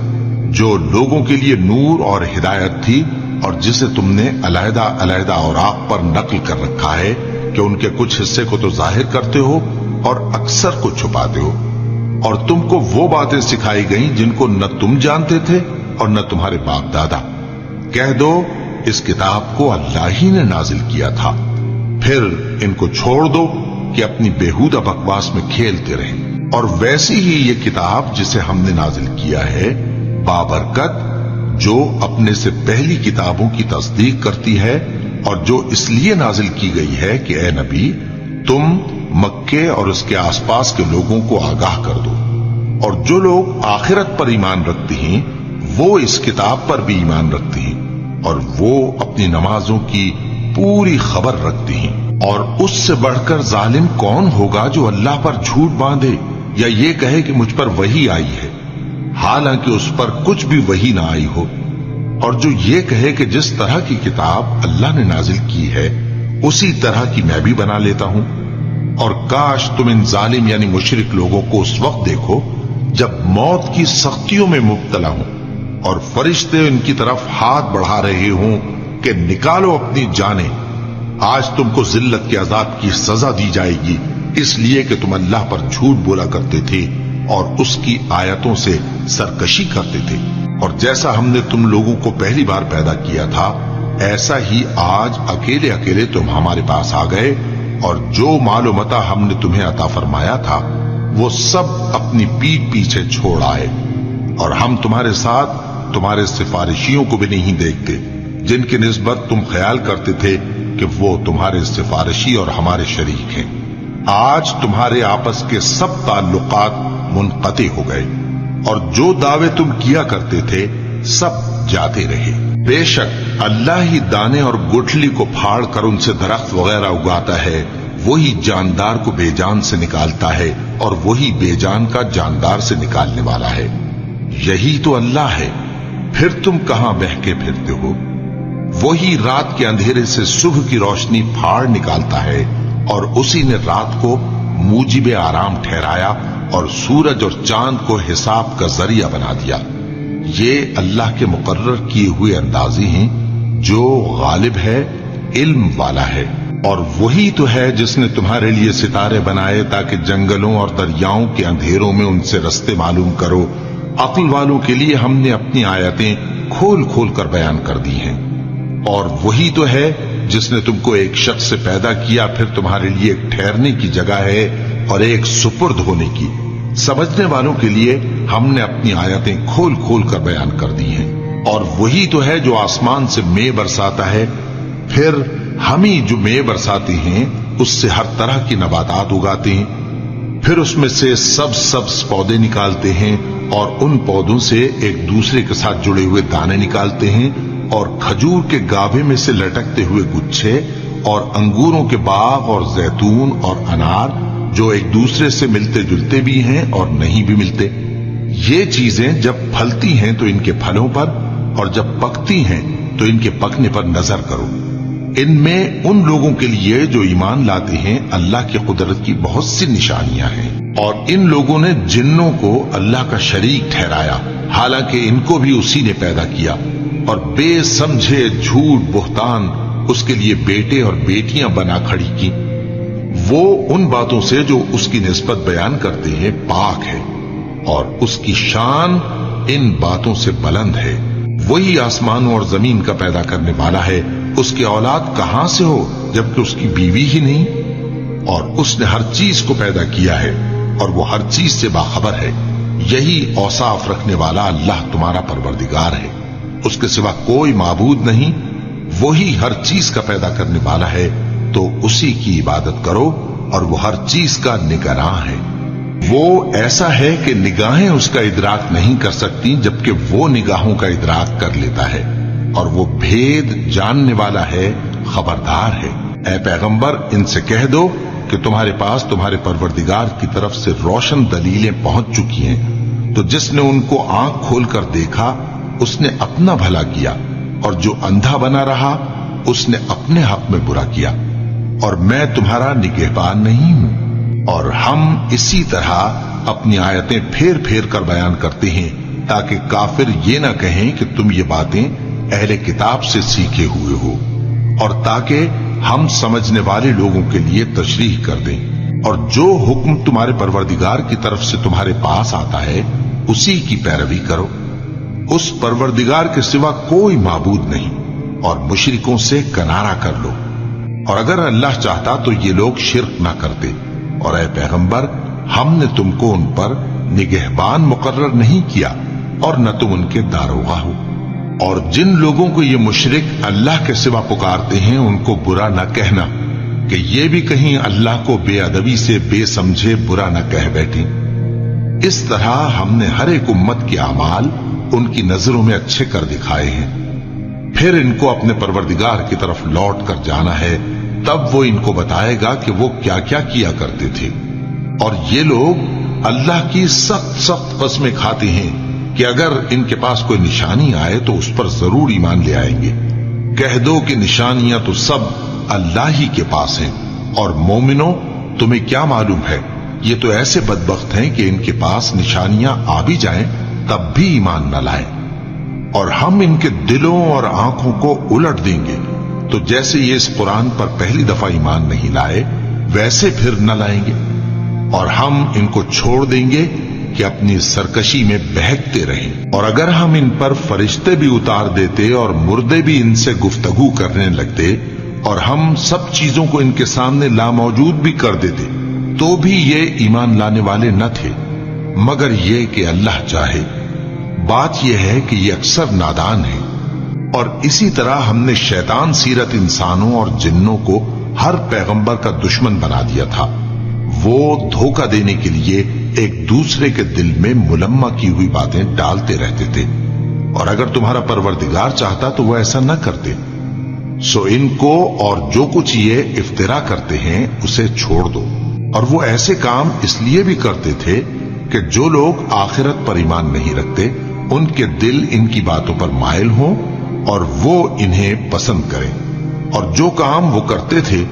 جو لوگوں کے لیے نور اور ہدایت تھی، اور جسے تم نے علیحدہ علیحدہ اوراق پر نقل کر رکھا ہے کہ ان کے کچھ حصے کو تو ظاہر کرتے ہو اور اکثر کو چھپاتے ہو۔ اور تم کو وہ باتیں سکھائی گئیں جن کو نہ تم جانتے تھے اور نہ تمہارے باپ دادا۔ کہہ دو اس کتاب کو اللہ ہی نے نازل کیا تھا، پھر ان کو چھوڑ دو کہ اپنی بیہودہ بکواس میں کھیلتے رہیں۔ اور ویسی ہی یہ کتاب جسے ہم نے نازل کیا ہے بابرکت، جو اپنے سے پہلی کتابوں کی تصدیق کرتی ہے، اور جو اس لیے نازل کی گئی ہے کہ اے نبی تم مکے اور اس کے آس پاس کے لوگوں کو آگاہ کر دو۔ اور جو لوگ آخرت پر ایمان رکھتے ہیں وہ اس کتاب پر بھی ایمان رکھتے ہیں، اور وہ اپنی نمازوں کی پوری خبر رکھتے ہیں۔ اور اس سے بڑھ کر ظالم کون ہوگا جو اللہ پر جھوٹ باندھے یا یہ کہے کہ مجھ پر وحی آئی ہے، حالانکہ اس پر کچھ بھی وحی نہ آئی ہو، اور جو یہ کہے کہ جس طرح کی کتاب اللہ نے نازل کی ہے اسی طرح کی میں بھی بنا لیتا ہوں۔ اور کاش تم ان ظالم یعنی مشرک لوگوں کو اس وقت دیکھو جب موت کی سختیوں میں مبتلا ہوں اور فرشتے ان کی طرف ہاتھ بڑھا رہے ہوں کہ نکالو اپنی جانیں، آج تم کو ذلت کے عذاب کی سزا دی جائے گی، اس لیے کہ تم اللہ پر جھوٹ بولا کرتے تھے اور اس کی آیتوں سے سرکشی کرتے تھے۔ اور جیسا ہم نے تم لوگوں کو پہلی بار پیدا کیا تھا ایسا ہی آج اکیلے اکیلے تم ہمارے پاس آ گئے، اور جو مال و متاع ہم نے تمہیں عطا فرمایا تھا وہ سب اپنی پیٹھ پیچھے چھوڑ آئے، اور ہم تمہارے ساتھ تمہارے سفارشیوں کو بھی نہیں دیکھتے جن کی نسبت تم خیال کرتے تھے کہ وہ تمہارے سفارشی اور ہمارے شریک ہیں۔ آج تمہارے آپس کے سب تعلقات منقطع ہو گئے اور جو دعوے تم کیا کرتے تھے سب جاتے رہے۔ بے شک اللہ ہی دانے اور گٹھلی کو پھاڑ کر ان سے درخت وغیرہ اگاتا ہے، وہی جاندار کو بے جان سے نکالتا ہے اور وہی بے جان کا جاندار سے نکالنے والا ہے۔ یہی تو اللہ ہے، پھر تم کہاں بہکے پھرتے ہو؟ وہی رات کے اندھیرے سے صبح کی روشنی پھاڑ نکالتا ہے اور اسی نے رات کو موجب آرام ٹھہرایا اور سورج اور چاند کو حساب کا ذریعہ بنا دیا۔ یہ اللہ کے مقرر کیے ہوئے اندازے ہیں، جو غالب ہے، علم والا ہے۔ اور وہی تو ہے جس نے تمہارے لیے ستارے بنائے تاکہ جنگلوں اور دریاؤں کے اندھیروں میں ان سے رستے معلوم کرو۔ عقل والوں کے لیے ہم نے اپنی آیتیں کھول کھول کر بیان کر دی ہیں۔ اور وہی تو ہے جس نے تم کو ایک شخص سے پیدا کیا، پھر تمہارے لیے ایک ٹھہرنے کی جگہ ہے اور ایک سپرد ہونے کی۔ سمجھنے والوں کے لیے ہم نے اپنی آیتیں کھول کھول کر بیان کر دی ہیں۔ اور وہی تو ہے جو آسمان سے مے برساتا ہے، پھر ہم ہی جو مے برساتے ہیں اس سے ہر طرح کی نباتات اگاتے ہیں، پھر اس میں سے سبز پودے نکالتے ہیں اور ان پودوں سے ایک دوسرے کے ساتھ جڑے ہوئے دانے نکالتے ہیں، اور کھجور کے گابھے میں سے لٹکتے ہوئے گچھے، اور انگوروں کے باغ اور زیتون اور انار جو ایک دوسرے سے ملتے جلتے بھی ہیں اور نہیں بھی ملتے۔ یہ چیزیں جب پھلتی ہیں تو ان کے پھلوں پر، اور جب پکتی ہیں تو ان کے پکنے پر نظر کرو۔ ان میں ان لوگوں کے لیے جو ایمان لاتے ہیں اللہ کی قدرت کی بہت سی نشانیاں ہیں۔ اور ان لوگوں نے جنوں کو اللہ کا شریک ٹھہرایا، حالانکہ ان کو بھی اسی نے پیدا کیا، اور بے سمجھے جھوٹ بہتان اس کے لیے بیٹے اور بیٹیاں بنا کھڑی کی۔ وہ ان باتوں سے جو اس کی نسبت بیان کرتے ہیں پاک ہے، اور اس کی شان ان باتوں سے بلند ہے۔ وہی آسمانوں اور زمین کا پیدا کرنے والا ہے، اس کی اولاد کہاں سے ہو جبکہ اس کی بیوی ہی نہیں؟ اور اس نے ہر چیز کو پیدا کیا ہے اور وہ ہر چیز سے باخبر ہے۔ یہی اوصاف رکھنے والا اللہ تمہارا پروردگار ہے، اس کے سوا کوئی معبود نہیں۔ وہی ہر چیز کا پیدا کرنے والا ہے، تو اسی کی عبادت کرو، اور وہ ہر چیز کا نگراں ہے۔ وہ ایسا ہے کہ نگاہیں اس کا ادراک نہیں کر سکتی، جبکہ وہ نگاہوں کا ادراک کر لیتا ہے، اور وہ بھید جاننے والا ہے، خبردار ہے۔ اے پیغمبر، ان سے کہہ دو کہ تمہارے پاس تمہارے پروردگار کی طرف سے روشن دلیلیں پہنچ چکی ہیں، تو جس نے ان کو آنکھ کھول کر دیکھا اس نے اپنا بھلا کیا، اور جو اندھا بنا رہا اس نے اپنے حق میں برا کیا، اور میں تمہارا نگہبان نہیں ہوں۔ اور ہم اسی طرح اپنی آیتیں پھیر پھیر کر بیان کرتے ہیں تاکہ کافر یہ نہ کہیں کہ تم یہ باتیں اہل کتاب سے سیکھے ہوئے ہو، اور تاکہ ہم سمجھنے والے لوگوں کے لیے تشریح کر دیں۔ اور جو حکم تمہارے پروردگار کی طرف سے تمہارے پاس آتا ہے اسی کی پیروی کرو، اس پروردگار کے سوا کوئی معبود نہیں، اور مشرکوں سے کنارہ کر لو۔ اور اگر اللہ چاہتا تو یہ لوگ شرک نہ کرتے، اور اے پیغمبر، ہم نے تم کو ان پر نگہبان مقرر نہیں کیا، اور نہ تم ان کے داروغہ ہو۔ اور جن لوگوں کو یہ مشرک اللہ کے سوا پکارتے ہیں ان کو برا نہ کہنا، کہ یہ بھی کہیں اللہ کو بے ادبی سے بے سمجھے برا نہ کہہ بیٹھیں۔ اس طرح ہم نے ہر ایک امت کے اعمال ان کی نظروں میں اچھے کر دکھائے ہیں، پھر ان کو اپنے پروردگار کی طرف لوٹ کر جانا ہے، تب وہ ان کو بتائے گا کہ وہ کیا کیا کیا کرتے تھے۔ اور یہ لوگ اللہ کی سخت قسمیں کھاتے ہیں کہ اگر ان کے پاس کوئی نشانی آئے تو اس پر ضرور ایمان لے آئیں گے۔ کہہ دو کہ نشانیاں تو سب اللہ ہی کے پاس ہیں، اور مومنوں تمہیں کیا معلوم ہے، یہ تو ایسے بدبخت ہیں کہ ان کے پاس نشانیاں آ بھی جائیں تب بھی ایمان نہ لائیں، اور ہم ان کے دلوں اور آنکھوں کو الٹ دیں گے، تو جیسے یہ اس قرآن پر پہلی دفعہ ایمان نہیں لائے ویسے پھر نہ لائیں گے، اور ہم ان کو چھوڑ دیں گے کہ اپنی سرکشی میں بہکتے رہیں۔ اور اگر ہم ان پر فرشتے بھی اتار دیتے اور مردے بھی ان سے گفتگو کرنے لگتے، اور ہم سب چیزوں کو ان کے سامنے لاموجود بھی کر دیتے، تو بھی یہ ایمان لانے والے نہ تھے، مگر یہ کہ اللہ چاہے۔ بات یہ ہے کہ یہ اکثر نادان ہیں۔ اور اسی طرح ہم نے شیطان سیرت انسانوں اور جنوں کو ہر پیغمبر کا دشمن بنا دیا تھا. وہ دھوکہ دینے کے لیے ایک دوسرے کے دل میں ملمہ کی ہوئی باتیں ڈالتے رہتے تھے، اور اگر تمہارا پروردگار چاہتا تو وہ ایسا نہ کرتے. سو ان کو اور جو کچھ یہ افترا کرتے ہیں اسے چھوڑ دو. اور وہ ایسے کام اس لیے بھی کرتے تھے کہ جو لوگ آخرت پر ایمان نہیں رکھتے ان کے دل ان کی باتوں پر مائل ہوں اور وہ انہیں پسند کریں، اور جو کام وہ کرتے تھے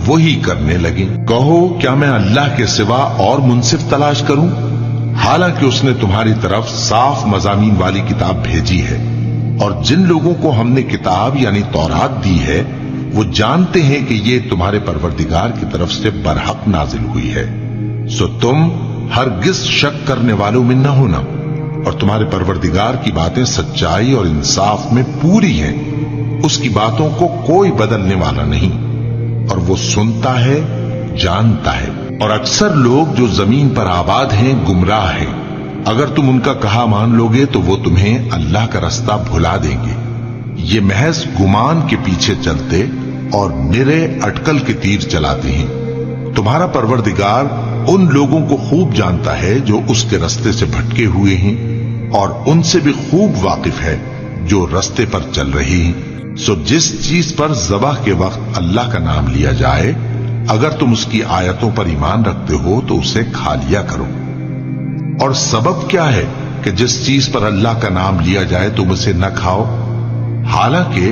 وہی کرنے لگیں. کہو کیا میں اللہ کے سوا اور منصف تلاش کروں، حالانکہ اس نے تمہاری طرف صاف مضامین والی کتاب بھیجی ہے. اور جن لوگوں کو ہم نے کتاب یعنی تورات دی ہے وہ جانتے ہیں کہ یہ تمہارے پروردگار کی طرف سے برحق نازل ہوئی ہے. سو تم ہرگز شک کرنے والوں میں نہ ہونا، اور تمہارے پروردگار کی باتیں سچائی اور انصاف میں پوری ہیں. اس کی باتوں کو کوئی بدلنے والا نہیں، اور وہ سنتا ہے، جانتا ہے. اور اکثر لوگ جو زمین پر آباد ہیں گمراہ ہیں. اگر تم ان کا کہا مان لوگے تو وہ تمہیں اللہ کا رستہ بھلا دیں گے. یہ محض گمان کے پیچھے چلتے اور نرے اٹکل کے تیر چلاتے ہیں. تمہارا پروردگار ان لوگوں کو خوب جانتا ہے جو اس کے رستے سے بھٹکے ہوئے ہیں، اور ان سے بھی خوب واقف ہے جو رستے پر چل رہے ہیں. سو جس چیز پر ذبح کے وقت اللہ کا نام لیا جائے اگر تم اس کی آیتوں پر ایمان رکھتے ہو تو اسے کھا لیا کرو. اور سبب کیا ہے کہ جس چیز پر اللہ کا نام لیا جائے تم اسے نہ کھاؤ، حالانکہ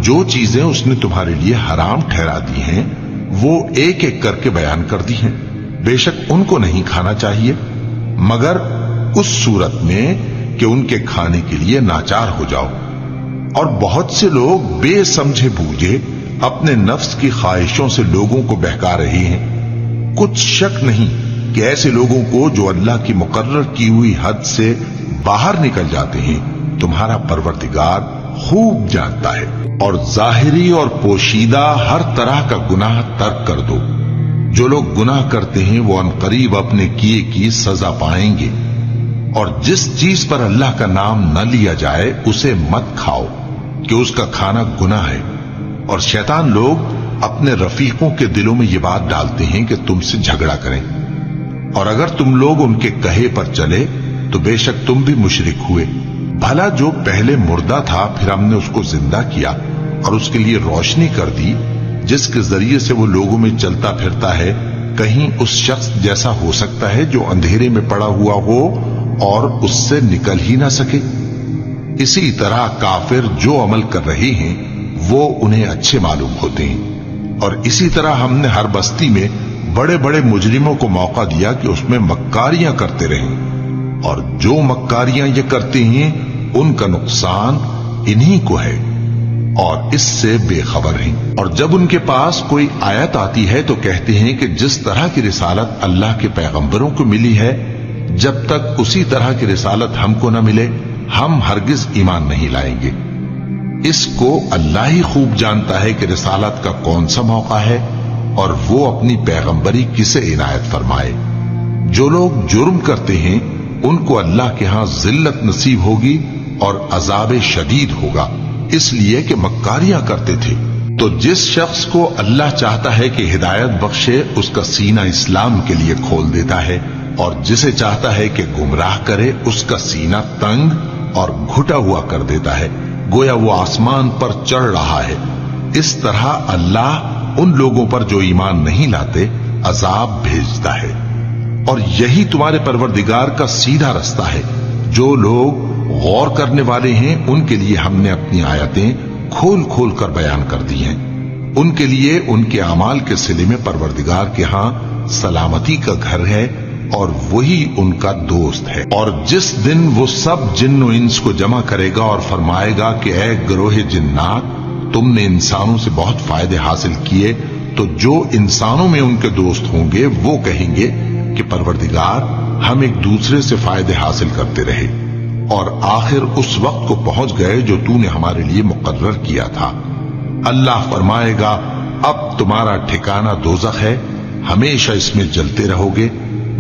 جو چیزیں اس نے تمہارے لیے حرام ٹھہرا دی ہیں وہ ایک ایک کر کے بیان کر دی ہیں. بے شک ان کو نہیں کھانا چاہیے مگر اس صورت میں کہ ان کے کھانے کے لیے ناچار ہو جاؤ. اور بہت سے لوگ بے سمجھے بوجھے اپنے نفس کی خواہشوں سے لوگوں کو بہکا رہے ہیں. کچھ شک نہیں کہ ایسے لوگوں کو جو اللہ کی مقرر کی ہوئی حد سے باہر نکل جاتے ہیں تمہارا پروردگار خوب جانتا ہے. اور ظاہری اور پوشیدہ ہر طرح کا گناہ ترک کر دو. جو لوگ گناہ کرتے ہیں وہ عنقریب اپنے کیے کی سزا پائیں گے. اور جس چیز پر اللہ کا نام نہ لیا جائے اسے مت کھاؤ کہ اس کا کھانا گناہ ہے. اور شیطان لوگ اپنے رفیقوں کے دلوں میں یہ بات ڈالتے ہیں کہ تم سے جھگڑا کریں، اور اگر تم لوگ ان کے کہے پر چلے تو بے شک تم بھی مشرک ہوئے. بھلا جو پہلے مردہ تھا پھر ہم نے اس کو زندہ کیا اور اس کے لیے روشنی کر دی جس کے ذریعے سے وہ لوگوں میں چلتا پھرتا ہے، کہیں اس شخص جیسا ہو سکتا ہے جو اندھیرے میں پڑا ہوا ہو اور اس سے نکل ہی نہ سکے. اسی طرح کافر جو عمل کر رہے ہیں وہ انہیں اچھے معلوم ہوتے ہیں. اور اسی طرح ہم نے ہر بستی میں بڑے بڑے مجرموں کو موقع دیا کہ اس میں مکاریاں کرتے رہیں، اور جو مکاریاں یہ کرتے ہیں ان کا نقصان انہی کو ہے اور اس سے بے خبر ہیں. اور جب ان کے پاس کوئی آیت آتی ہے تو کہتے ہیں کہ جس طرح کی رسالت اللہ کے پیغمبروں کو ملی ہے جب تک اسی طرح کی رسالت ہم کو نہ ملے ہم ہرگز ایمان نہیں لائیں گے. اس کو اللہ ہی خوب جانتا ہے کہ رسالت کا کون سا موقع ہے اور وہ اپنی پیغمبری کسے عنایت فرمائے. جو لوگ جرم کرتے ہیں ان کو اللہ کے ہاں ذلت نصیب ہوگی اور عذاب شدید ہوگا، اس لیے کہ مکاریاں کرتے تھے. تو جس شخص کو اللہ چاہتا ہے کہ ہدایت بخشے اس کا سینہ اسلام کے لیے کھول دیتا ہے، اور جسے چاہتا ہے کہ گمراہ کرے اس کا سینہ تنگ اور گھٹا ہوا کر دیتا ہے، گویا وہ آسمان پر چڑھ رہا ہے. اس طرح اللہ ان لوگوں پر جو ایمان نہیں لاتے عذاب بھیجتا ہے. اور یہی تمہارے پروردگار کا سیدھا رستہ ہے. جو لوگ غور کرنے والے ہیں ان کے لیے ہم نے اپنی آیتیں کھول کھول کر بیان کر دی ہیں. ان کے لیے ان کے اعمال کے صلے میں پروردگار کے ہاں سلامتی کا گھر ہے اور وہی ان کا دوست ہے. اور جس دن وہ سب جن و انس کو جمع کرے گا اور فرمائے گا کہ اے گروہ جنات تم نے انسانوں سے بہت فائدے حاصل کیے، تو جو انسانوں میں ان کے دوست ہوں گے وہ کہیں گے کہ پروردگار ہم ایک دوسرے سے فائدے حاصل کرتے رہے اور آخر اس وقت کو پہنچ گئے جو تو نے ہمارے لیے مقرر کیا تھا. اللہ فرمائے گا اب تمہارا ٹھکانہ دوزخ ہے، ہمیشہ اس میں جلتے رہو گے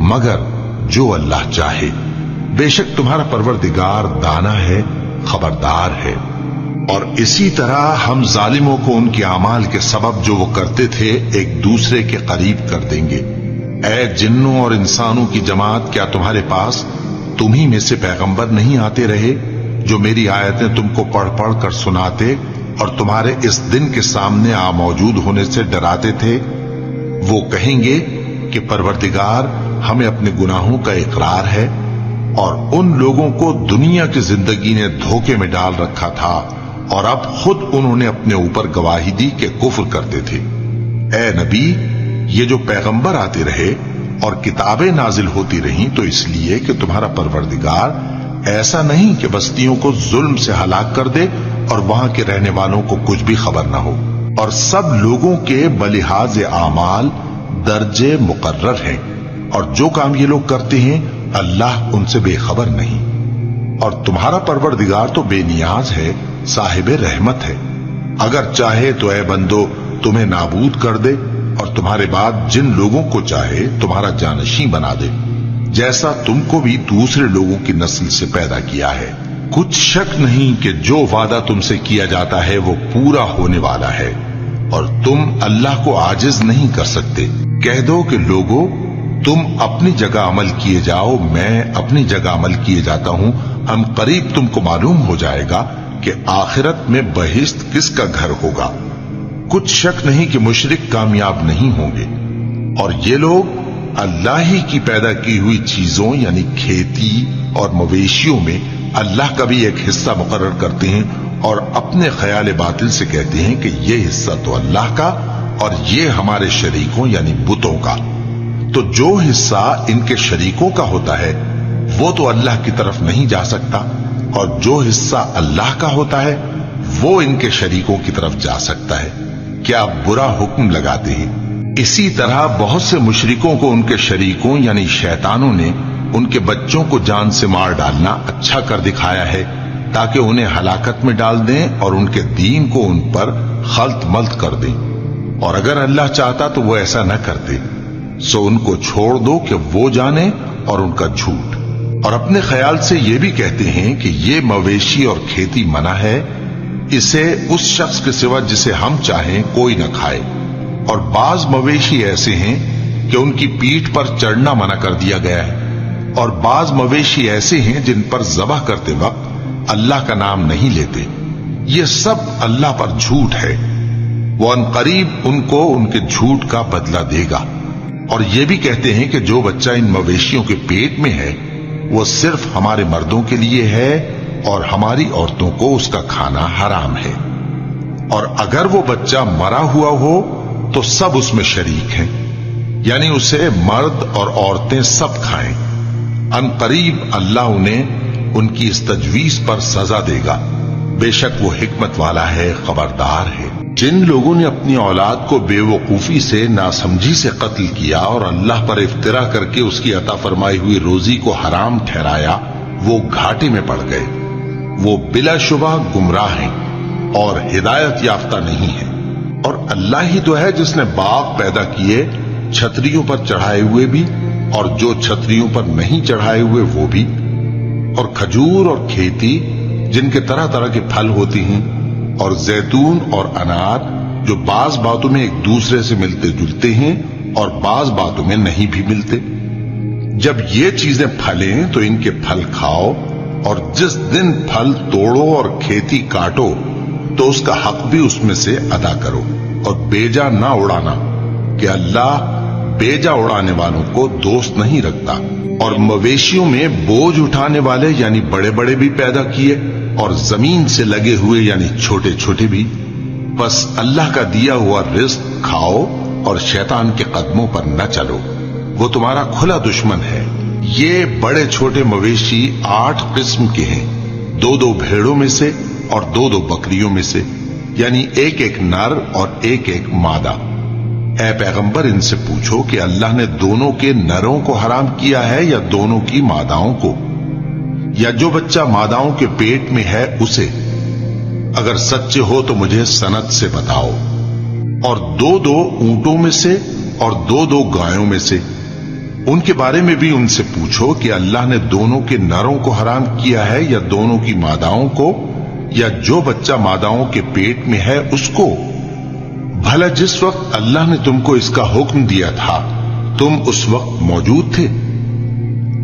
مگر جو اللہ چاہے. بے شک تمہارا پروردگار دانا ہے، خبردار ہے. اور اسی طرح ہم ظالموں کو ان کے اعمال کے سبب جو وہ کرتے تھے ایک دوسرے کے قریب کر دیں گے۔ اے جنوں اور انسانوں کی جماعت، کیا تمہارے پاس تمہیں میں سے پیغمبر نہیں آتے رہے جو میری آیتیں تم کو پڑھ پڑھ کر سناتے اور تمہارے اس دن کے سامنے موجود ہونے سے ڈراتے تھے؟ وہ کہیں گے کہ پروردگار، ہمیں اپنے گناہوں کا اقرار ہے اور ان لوگوں کو دنیا کی زندگی نے دھوکے میں ڈال رکھا تھا اور اب خود انہوں نے اپنے اوپر گواہی دی کہ کفر کرتے تھے۔ اے نبی، یہ جو پیغمبر آتے رہے اور کتابیں نازل ہوتی رہیں تو اس لیے کہ تمہارا پروردگار ایسا نہیں کہ بستیوں کو ظلم سے ہلاک کر دے اور وہاں کے رہنے والوں کو کچھ بھی خبر نہ ہو، اور سب لوگوں کے بلحاظ اعمال درجے مقرر ہیں، اور جو کام یہ لوگ کرتے ہیں اللہ ان سے بے خبر نہیں۔ اور تمہارا پروردگار تو بے نیاز ہے، صاحب رحمت ہے، اگر چاہے تو اے بندو تمہیں نابود کر دے اور تمہارے بعد جن لوگوں کو چاہے تمہارا جانشین بنا دے، جیسا تم کو بھی دوسرے لوگوں کی نسل سے پیدا کیا ہے۔ کچھ شک نہیں کہ جو وعدہ تم سے کیا جاتا ہے وہ پورا ہونے والا ہے، اور تم اللہ کو عاجز نہیں کر سکتے۔ کہہ دو کہ لوگو، تم اپنی جگہ عمل کیے جاؤ، میں اپنی جگہ عمل کیے جاتا ہوں، ہم قریب تم کو معلوم ہو جائے گا کہ آخرت میں بہشت کس کا گھر ہوگا۔ کچھ شک نہیں کہ مشرک کامیاب نہیں ہوں گے، اور یہ لوگ اللہ ہی کی پیدا کی ہوئی چیزوں یعنی کھیتی اور مویشیوں میں اللہ کا بھی ایک حصہ مقرر کرتے ہیں اور اپنے خیال باطل سے کہتے ہیں کہ یہ حصہ تو اللہ کا اور یہ ہمارے شریکوں یعنی بتوں کا۔ تو جو حصہ ان کے شریکوں کا ہوتا ہے وہ تو اللہ کی طرف نہیں جا سکتا، اور جو حصہ اللہ کا ہوتا ہے وہ ان کے شریکوں کی طرف جا سکتا ہے۔ کیا برا حکم لگاتے ہیں؟ اسی طرح بہت سے مشرکوں کو ان کے شریکوں یعنی شیطانوں نے ان کے بچوں کو جان سے مار ڈالنا اچھا کر دکھایا ہے تاکہ انہیں ہلاکت میں ڈال دیں اور ان کے دین کو ان پر خلط ملط کر دیں، اور اگر اللہ چاہتا تو وہ ایسا نہ کرتے۔ سو ان کو چھوڑ دو کہ وہ جانے اور ان کا جھوٹ، اور اپنے خیال سے یہ بھی کہتے ہیں کہ یہ مویشی اور کھیتی منع ہے، اسے اس شخص کے سوا جسے ہم چاہیں کوئی نہ کھائے، اور بعض مویشی ایسے ہیں کہ ان کی پیٹھ پر چڑھنا منع کر دیا گیا ہے، اور بعض مویشی ایسے ہیں جن پر ذبح کرتے وقت اللہ کا نام نہیں لیتے۔ یہ سب اللہ پر جھوٹ ہے، وہ ان قریب ان کو ان کے جھوٹ کا بدلہ دے گا۔ اور یہ بھی کہتے ہیں کہ جو بچہ ان مویشیوں کے پیٹ میں ہے وہ صرف ہمارے مردوں کے لیے ہے اور ہماری عورتوں کو اس کا کھانا حرام ہے، اور اگر وہ بچہ مرا ہوا ہو تو سب اس میں شریک ہیں، یعنی اسے مرد اور عورتیں سب کھائیں۔ ان قریب اللہ انہیں ان کی اس تجویز پر سزا دے گا، بے شک وہ حکمت والا ہے، خبردار ہے۔ جن لوگوں نے اپنی اولاد کو بے وقوفی سے ناسمجھی سے قتل کیا اور اللہ پر افترا کر کے اس کی عطا فرمائی ہوئی روزی کو حرام ٹھہرایا، وہ گھاٹے میں پڑ گئے، وہ بلا شبہ گمراہ ہیں اور ہدایت یافتہ نہیں ہیں۔ اور اللہ ہی تو ہے جس نے باغ پیدا کیے، چھتریوں پر چڑھائے ہوئے بھی اور جو چھتریوں پر نہیں چڑھائے ہوئے وہ بھی، اور کھجور اور کھیتی جن کے طرح طرح کے پھل ہوتے ہیں، اور زیتون اور انار جو بعض باتوں میں ایک دوسرے سے ملتے جلتے ہیں اور بعض باتوں میں نہیں بھی ملتے۔ جب یہ چیزیں پھلیں تو ان کے پھل کھاؤ، اور جس دن پھل توڑو اور کھیتی کاٹو تو اس کا حق بھی اس میں سے ادا کرو، اور بیجا نہ اڑانا کہ اللہ بیجا اڑانے والوں کو دوست نہیں رکھتا۔ اور مویشیوں میں بوجھ اٹھانے والے یعنی بڑے بڑے بھی پیدا کیے، اور زمین سے لگے ہوئے یعنی چھوٹے چھوٹے بھی۔ بس اللہ کا دیا ہوا رزق کھاؤ اور شیطان کے قدموں پر نہ چلو، وہ تمہارا کھلا دشمن ہے۔ یہ بڑے چھوٹے مویشی 8 قسم کے ہیں، 2 بھیڑوں میں سے اور 2 بکریوں میں سے، یعنی ایک نر اور ایک مادہ۔ اے پیغمبر ان سے پوچھو کہ اللہ نے دونوں کے نروں کو حرام کیا ہے یا دونوں کی ماداؤں کو، یا جو بچہ ماداؤں کے پیٹ میں ہے اسے؟ اگر سچے ہو تو مجھے سند سے بتاؤ۔ اور 2 اونٹوں میں سے اور 2 گایوں میں سے، ان کے بارے میں بھی ان سے پوچھو کہ اللہ نے دونوں کے نروں کو حرام کیا ہے یا دونوں کی ماداؤں کو، یا جو بچہ ماداؤں کے پیٹ میں ہے اس کو؟ بھلا جس وقت اللہ نے تم کو اس کا حکم دیا تھا تم اس وقت موجود تھے؟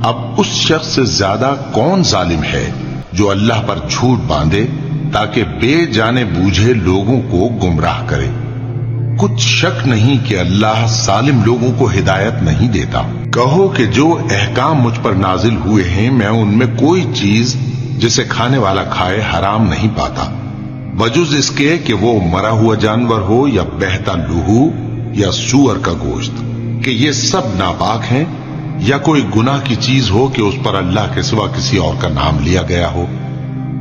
اب اس شخص سے زیادہ کون ظالم ہے جو اللہ پر جھوٹ باندھے تاکہ بے جانے بوجھے لوگوں کو گمراہ کرے؟ کچھ شک نہیں کہ اللہ ظالم لوگوں کو ہدایت نہیں دیتا۔ کہو کہ جو احکام مجھ پر نازل ہوئے ہیں میں ان میں کوئی چیز جسے کھانے والا کھائے حرام نہیں پاتا، بجز اس کے کہ وہ مرا ہوا جانور ہو یا بہتا لہو یا سور کا گوشت، کہ یہ سب ناپاک ہیں، یا کوئی گناہ کی چیز ہو کہ اس پر اللہ کے سوا کسی اور کا نام لیا گیا ہو۔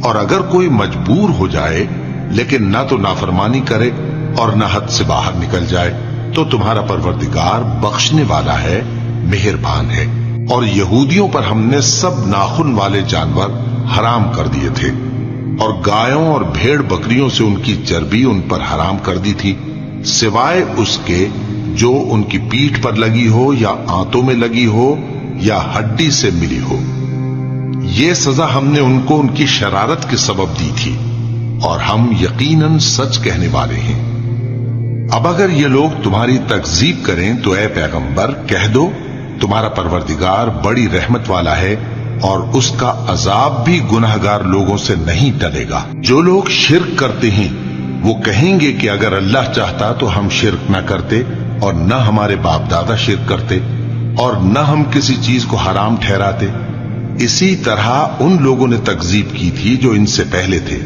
اور اگر کوئی مجبور ہو جائے لیکن نہ تو نافرمانی کرے اور نہ حد سے باہر نکل جائے تو تمہارا پروردگار بخشنے والا ہے، مہربان ہے۔ اور یہودیوں پر ہم نے سب ناخن والے جانور حرام کر دیے تھے، اور گایوں اور بھیڑ بکریوں سے ان کی چربی ان پر حرام کر دی تھی، سوائے اس کے جو ان کی پیٹھ پر لگی ہو یا آنتوں میں لگی ہو یا ہڈی سے ملی ہو۔ یہ سزا ہم نے ان کو ان کی شرارت کے سبب دی تھی، اور ہم یقیناً سچ کہنے والے ہیں۔ اب اگر یہ لوگ تمہاری تکذیب کریں تو اے پیغمبر کہہ دو تمہارا پروردگار بڑی رحمت والا ہے، اور اس کا عذاب بھی گناہگار لوگوں سے نہیں ٹلے گا۔ جو لوگ شرک کرتے ہیں وہ کہیں گے کہ اگر اللہ چاہتا تو ہم شرک نہ کرتے، اور نہ ہمارے باپ دادا شرک کرتے، اور نہ ہم کسی چیز کو حرام ٹھہراتے۔ اسی طرح ان لوگوں نے تکذیب کی تھی جو ان سے پہلے تھے،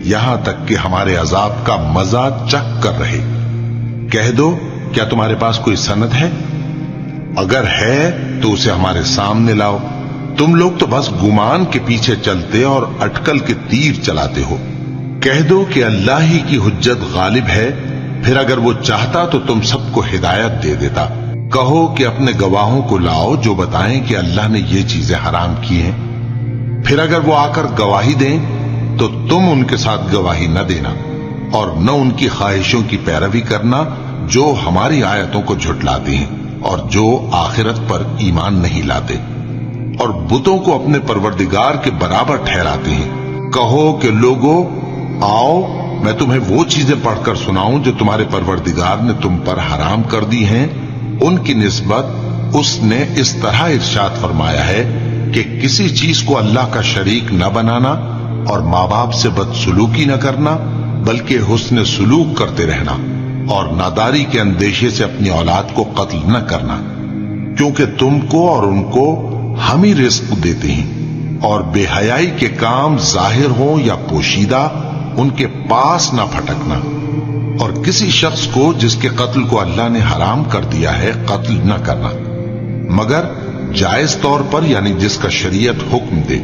یہاں تک کہ ہمارے عذاب کا مزہ چکھ کر رہے۔ کہہ دو کیا تمہارے پاس کوئی سند ہے؟ اگر ہے تو اسے ہمارے سامنے لاؤ۔ تم لوگ تو بس گمان کے پیچھے چلتے اور اٹکل کے تیر چلاتے ہو۔ کہہ دو کہ اللہ ہی کی حجت غالب ہے، پھر اگر وہ چاہتا تو تم سب کو ہدایت دے دیتا۔ کہو کہ اپنے گواہوں کو لاؤ جو بتائیں کہ اللہ نے یہ چیزیں حرام کی ہیں، پھر اگر وہ آ کر گواہی دیں تو تم ان کے ساتھ گواہی نہ دینا، اور نہ ان کی خواہشوں کی پیروی کرنا جو ہماری آیتوں کو جھٹلاتے ہیں اور جو آخرت پر ایمان نہیں لاتے، اور بتوں کو اپنے پروردگار کے برابر ٹھہراتے ہیں۔ کہو کہ لوگو آؤ میں تمہیں وہ چیزیں پڑھ کر سناؤں جو تمہارے پروردگار نے تم پر حرام کر دی ہیں۔ ان کی نسبت اس نے اس طرح ارشاد فرمایا ہے کہ کسی چیز کو اللہ کا شریک نہ بنانا، اور ماں باپ سے بدسلوکی نہ کرنا بلکہ حسن سلوک کرتے رہنا، اور ناداری کے اندیشے سے اپنی اولاد کو قتل نہ کرنا، کیونکہ تم کو اور ان کو ہم ہی رزق دیتے ہیں، اور بے حیائی کے کام ظاہر ہوں یا پوشیدہ ان کے پاس نہ پھٹکنا، اور کسی شخص کو جس کے قتل کو اللہ نے حرام کر دیا ہے قتل نہ کرنا، مگر جائز طور پر، یعنی جس کا شریعت حکم دے۔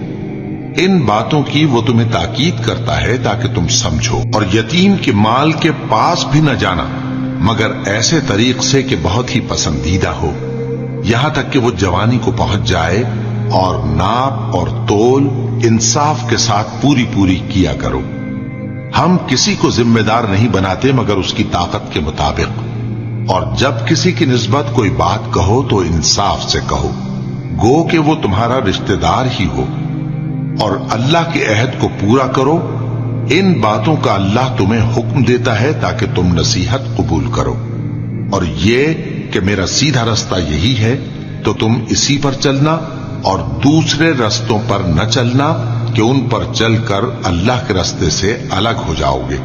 ان باتوں کی وہ تمہیں تاکید کرتا ہے تاکہ تم سمجھو۔ اور یتیم کے مال کے پاس بھی نہ جانا مگر ایسے طریق سے کہ بہت ہی پسندیدہ ہو، یہاں تک کہ وہ جوانی کو پہنچ جائے، اور ناپ اور تول انصاف کے ساتھ پوری پوری کیا کرو۔ ہم کسی کو ذمہ دار نہیں بناتے مگر اس کی طاقت کے مطابق، اور جب کسی کی نسبت کوئی بات کہو تو انصاف سے کہو، گو کہ وہ تمہارا رشتہ دار ہی ہو، اور اللہ کے عہد کو پورا کرو۔ ان باتوں کا اللہ تمہیں حکم دیتا ہے تاکہ تم نصیحت قبول کرو، اور یہ کہ میرا سیدھا رستہ یہی ہے تو تم اسی پر چلنا، اور دوسرے رستوں پر نہ چلنا کہ ان پر چل کر اللہ کے راستے سے الگ ہو جاؤ گے۔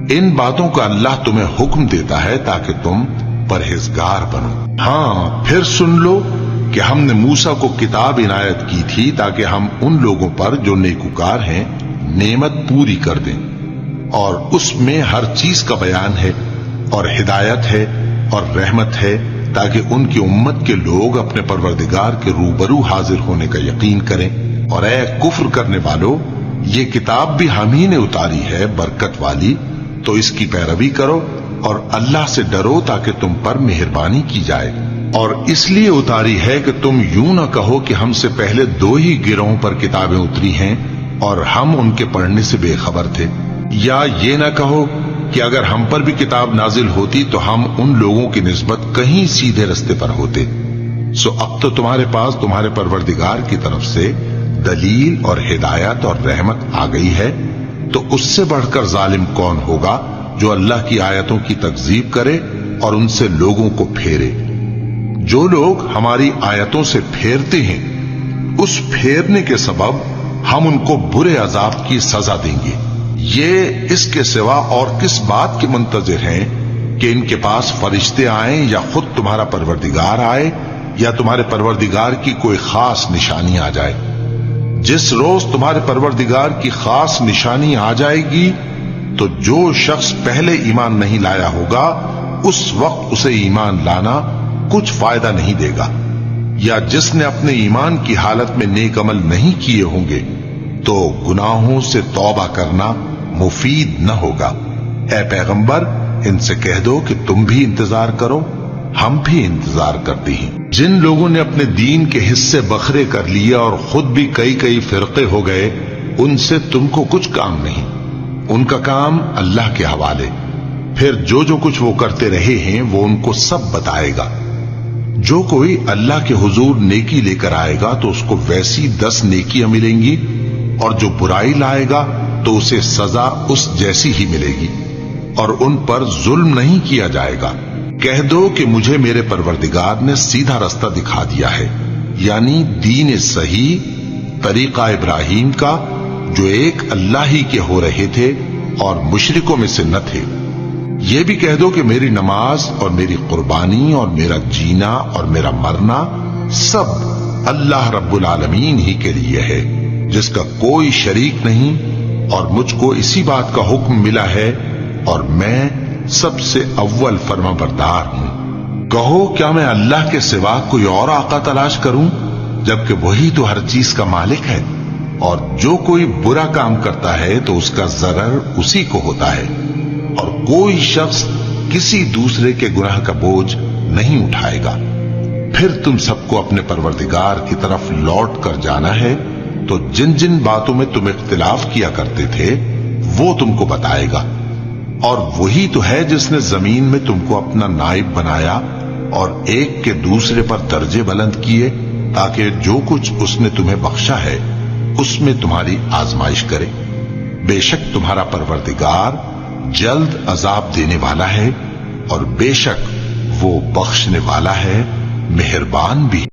ان باتوں کا اللہ تمہیں حکم دیتا ہے تاکہ تم پرہیزگار بنو۔ ہاں پھر سن لو کہ ہم نے موسیٰ کو کتاب عنایت کی تھی تاکہ ہم ان لوگوں پر جو نیکوکار ہیں نعمت پوری کر دیں، اور اس میں ہر چیز کا بیان ہے، اور ہدایت ہے اور رحمت ہے، تاکہ ان کی امت کے لوگ اپنے پروردگار کے روبرو حاضر ہونے کا یقین کریں۔ اور اے کفر کرنے والو، یہ کتاب بھی ہم ہی نے اتاری ہے برکت والی، تو اس کی پیروی کرو اور اللہ سے ڈرو تاکہ تم پر مہربانی کی جائے۔ اور اس لیے اتاری ہے کہ تم یوں نہ کہو کہ ہم سے پہلے 2 ہی گروہوں پر کتابیں اتری ہیں اور ہم ان کے پڑھنے سے بے خبر تھے، یا یہ نہ کہو کہ اگر ہم پر بھی کتاب نازل ہوتی تو ہم ان لوگوں کی نسبت کہیں سیدھے رستے پر ہوتے۔ سو اب تو تمہارے پاس تمہارے پروردگار کی طرف سے دلیل اور ہدایت اور رحمت آ گئی ہے، تو اس سے بڑھ کر ظالم کون ہوگا جو اللہ کی آیتوں کی تکذیب کرے اور ان سے لوگوں کو پھیرے۔ جو لوگ ہماری آیتوں سے پھیرتے ہیں اس پھیرنے کے سبب ہم ان کو برے عذاب کی سزا دیں گے۔ یہ اس کے سوا اور کس بات کے منتظر ہیں کہ ان کے پاس فرشتے آئیں یا خود تمہارا پروردگار آئے یا تمہارے پروردگار کی کوئی خاص نشانی آ جائے۔ جس روز تمہارے پروردگار کی خاص نشانی آ جائے گی تو جو شخص پہلے ایمان نہیں لایا ہوگا اس وقت اسے ایمان لانا کچھ فائدہ نہیں دے گا، یا جس نے اپنے ایمان کی حالت میں نیک عمل نہیں کیے ہوں گے تو گناہوں سے توبہ کرنا مفید نہ ہوگا۔ اے پیغمبر ان سے کہہ دو کہ تم بھی انتظار کرو، ہم بھی انتظار کرتے ہیں۔ جن لوگوں نے اپنے دین کے حصے بکھرے کر لیے اور خود بھی کئی فرقے ہو گئے ان سے تم کو کچھ کام نہیں، ان کا کام اللہ کے حوالے، پھر جو کچھ وہ کرتے رہے ہیں وہ ان کو سب بتائے گا۔ جو کوئی اللہ کے حضور نیکی لے کر آئے گا تو اس کو ویسی 10 نیکیاں ملیں گی، اور جو برائی لائے گا تو اسے سزا اس جیسی ہی ملے گی، اور ان پر ظلم نہیں کیا جائے گا۔ کہہ دو کہ مجھے میرے پروردگار نے سیدھا رستہ دکھا دیا ہے، یعنی دین صحیح، طریقہ ابراہیم کا جو ایک اللہ ہی کے ہو رہے تھے اور مشرکوں میں سے نہ تھے۔ یہ بھی کہہ دو کہ میری نماز اور میری قربانی اور میرا جینا اور میرا مرنا سب اللہ رب العالمین ہی کے لیے ہے، جس کا کوئی شریک نہیں، اور مجھ کو اسی بات کا حکم ملا ہے اور میں سب سے اول فرما بردار ہوں۔ کہو کیا میں اللہ کے سوا کوئی اور آقا تلاش کروں جبکہ وہی تو ہر چیز کا مالک ہے، اور جو کوئی برا کام کرتا ہے تو اس کا ضرر اسی کو ہوتا ہے، اور کوئی شخص کسی دوسرے کے گناہ کا بوجھ نہیں اٹھائے گا۔ پھر تم سب کو اپنے پروردگار کی طرف لوٹ کر جانا ہے، تو جن جن باتوں میں تم اختلاف کیا کرتے تھے وہ تم کو بتائے گا، اور وہی تو ہے جس نے زمین میں تم کو اپنا نائب بنایا اور ایک کے دوسرے پر درجے بلند کیے تاکہ جو کچھ اس نے تمہیں بخشا ہے اس میں تمہاری آزمائش کرے۔ بے شک تمہارا پروردگار جلد عذاب دینے والا ہے، اور بے شک وہ بخشنے والا ہے، مہربان بھی۔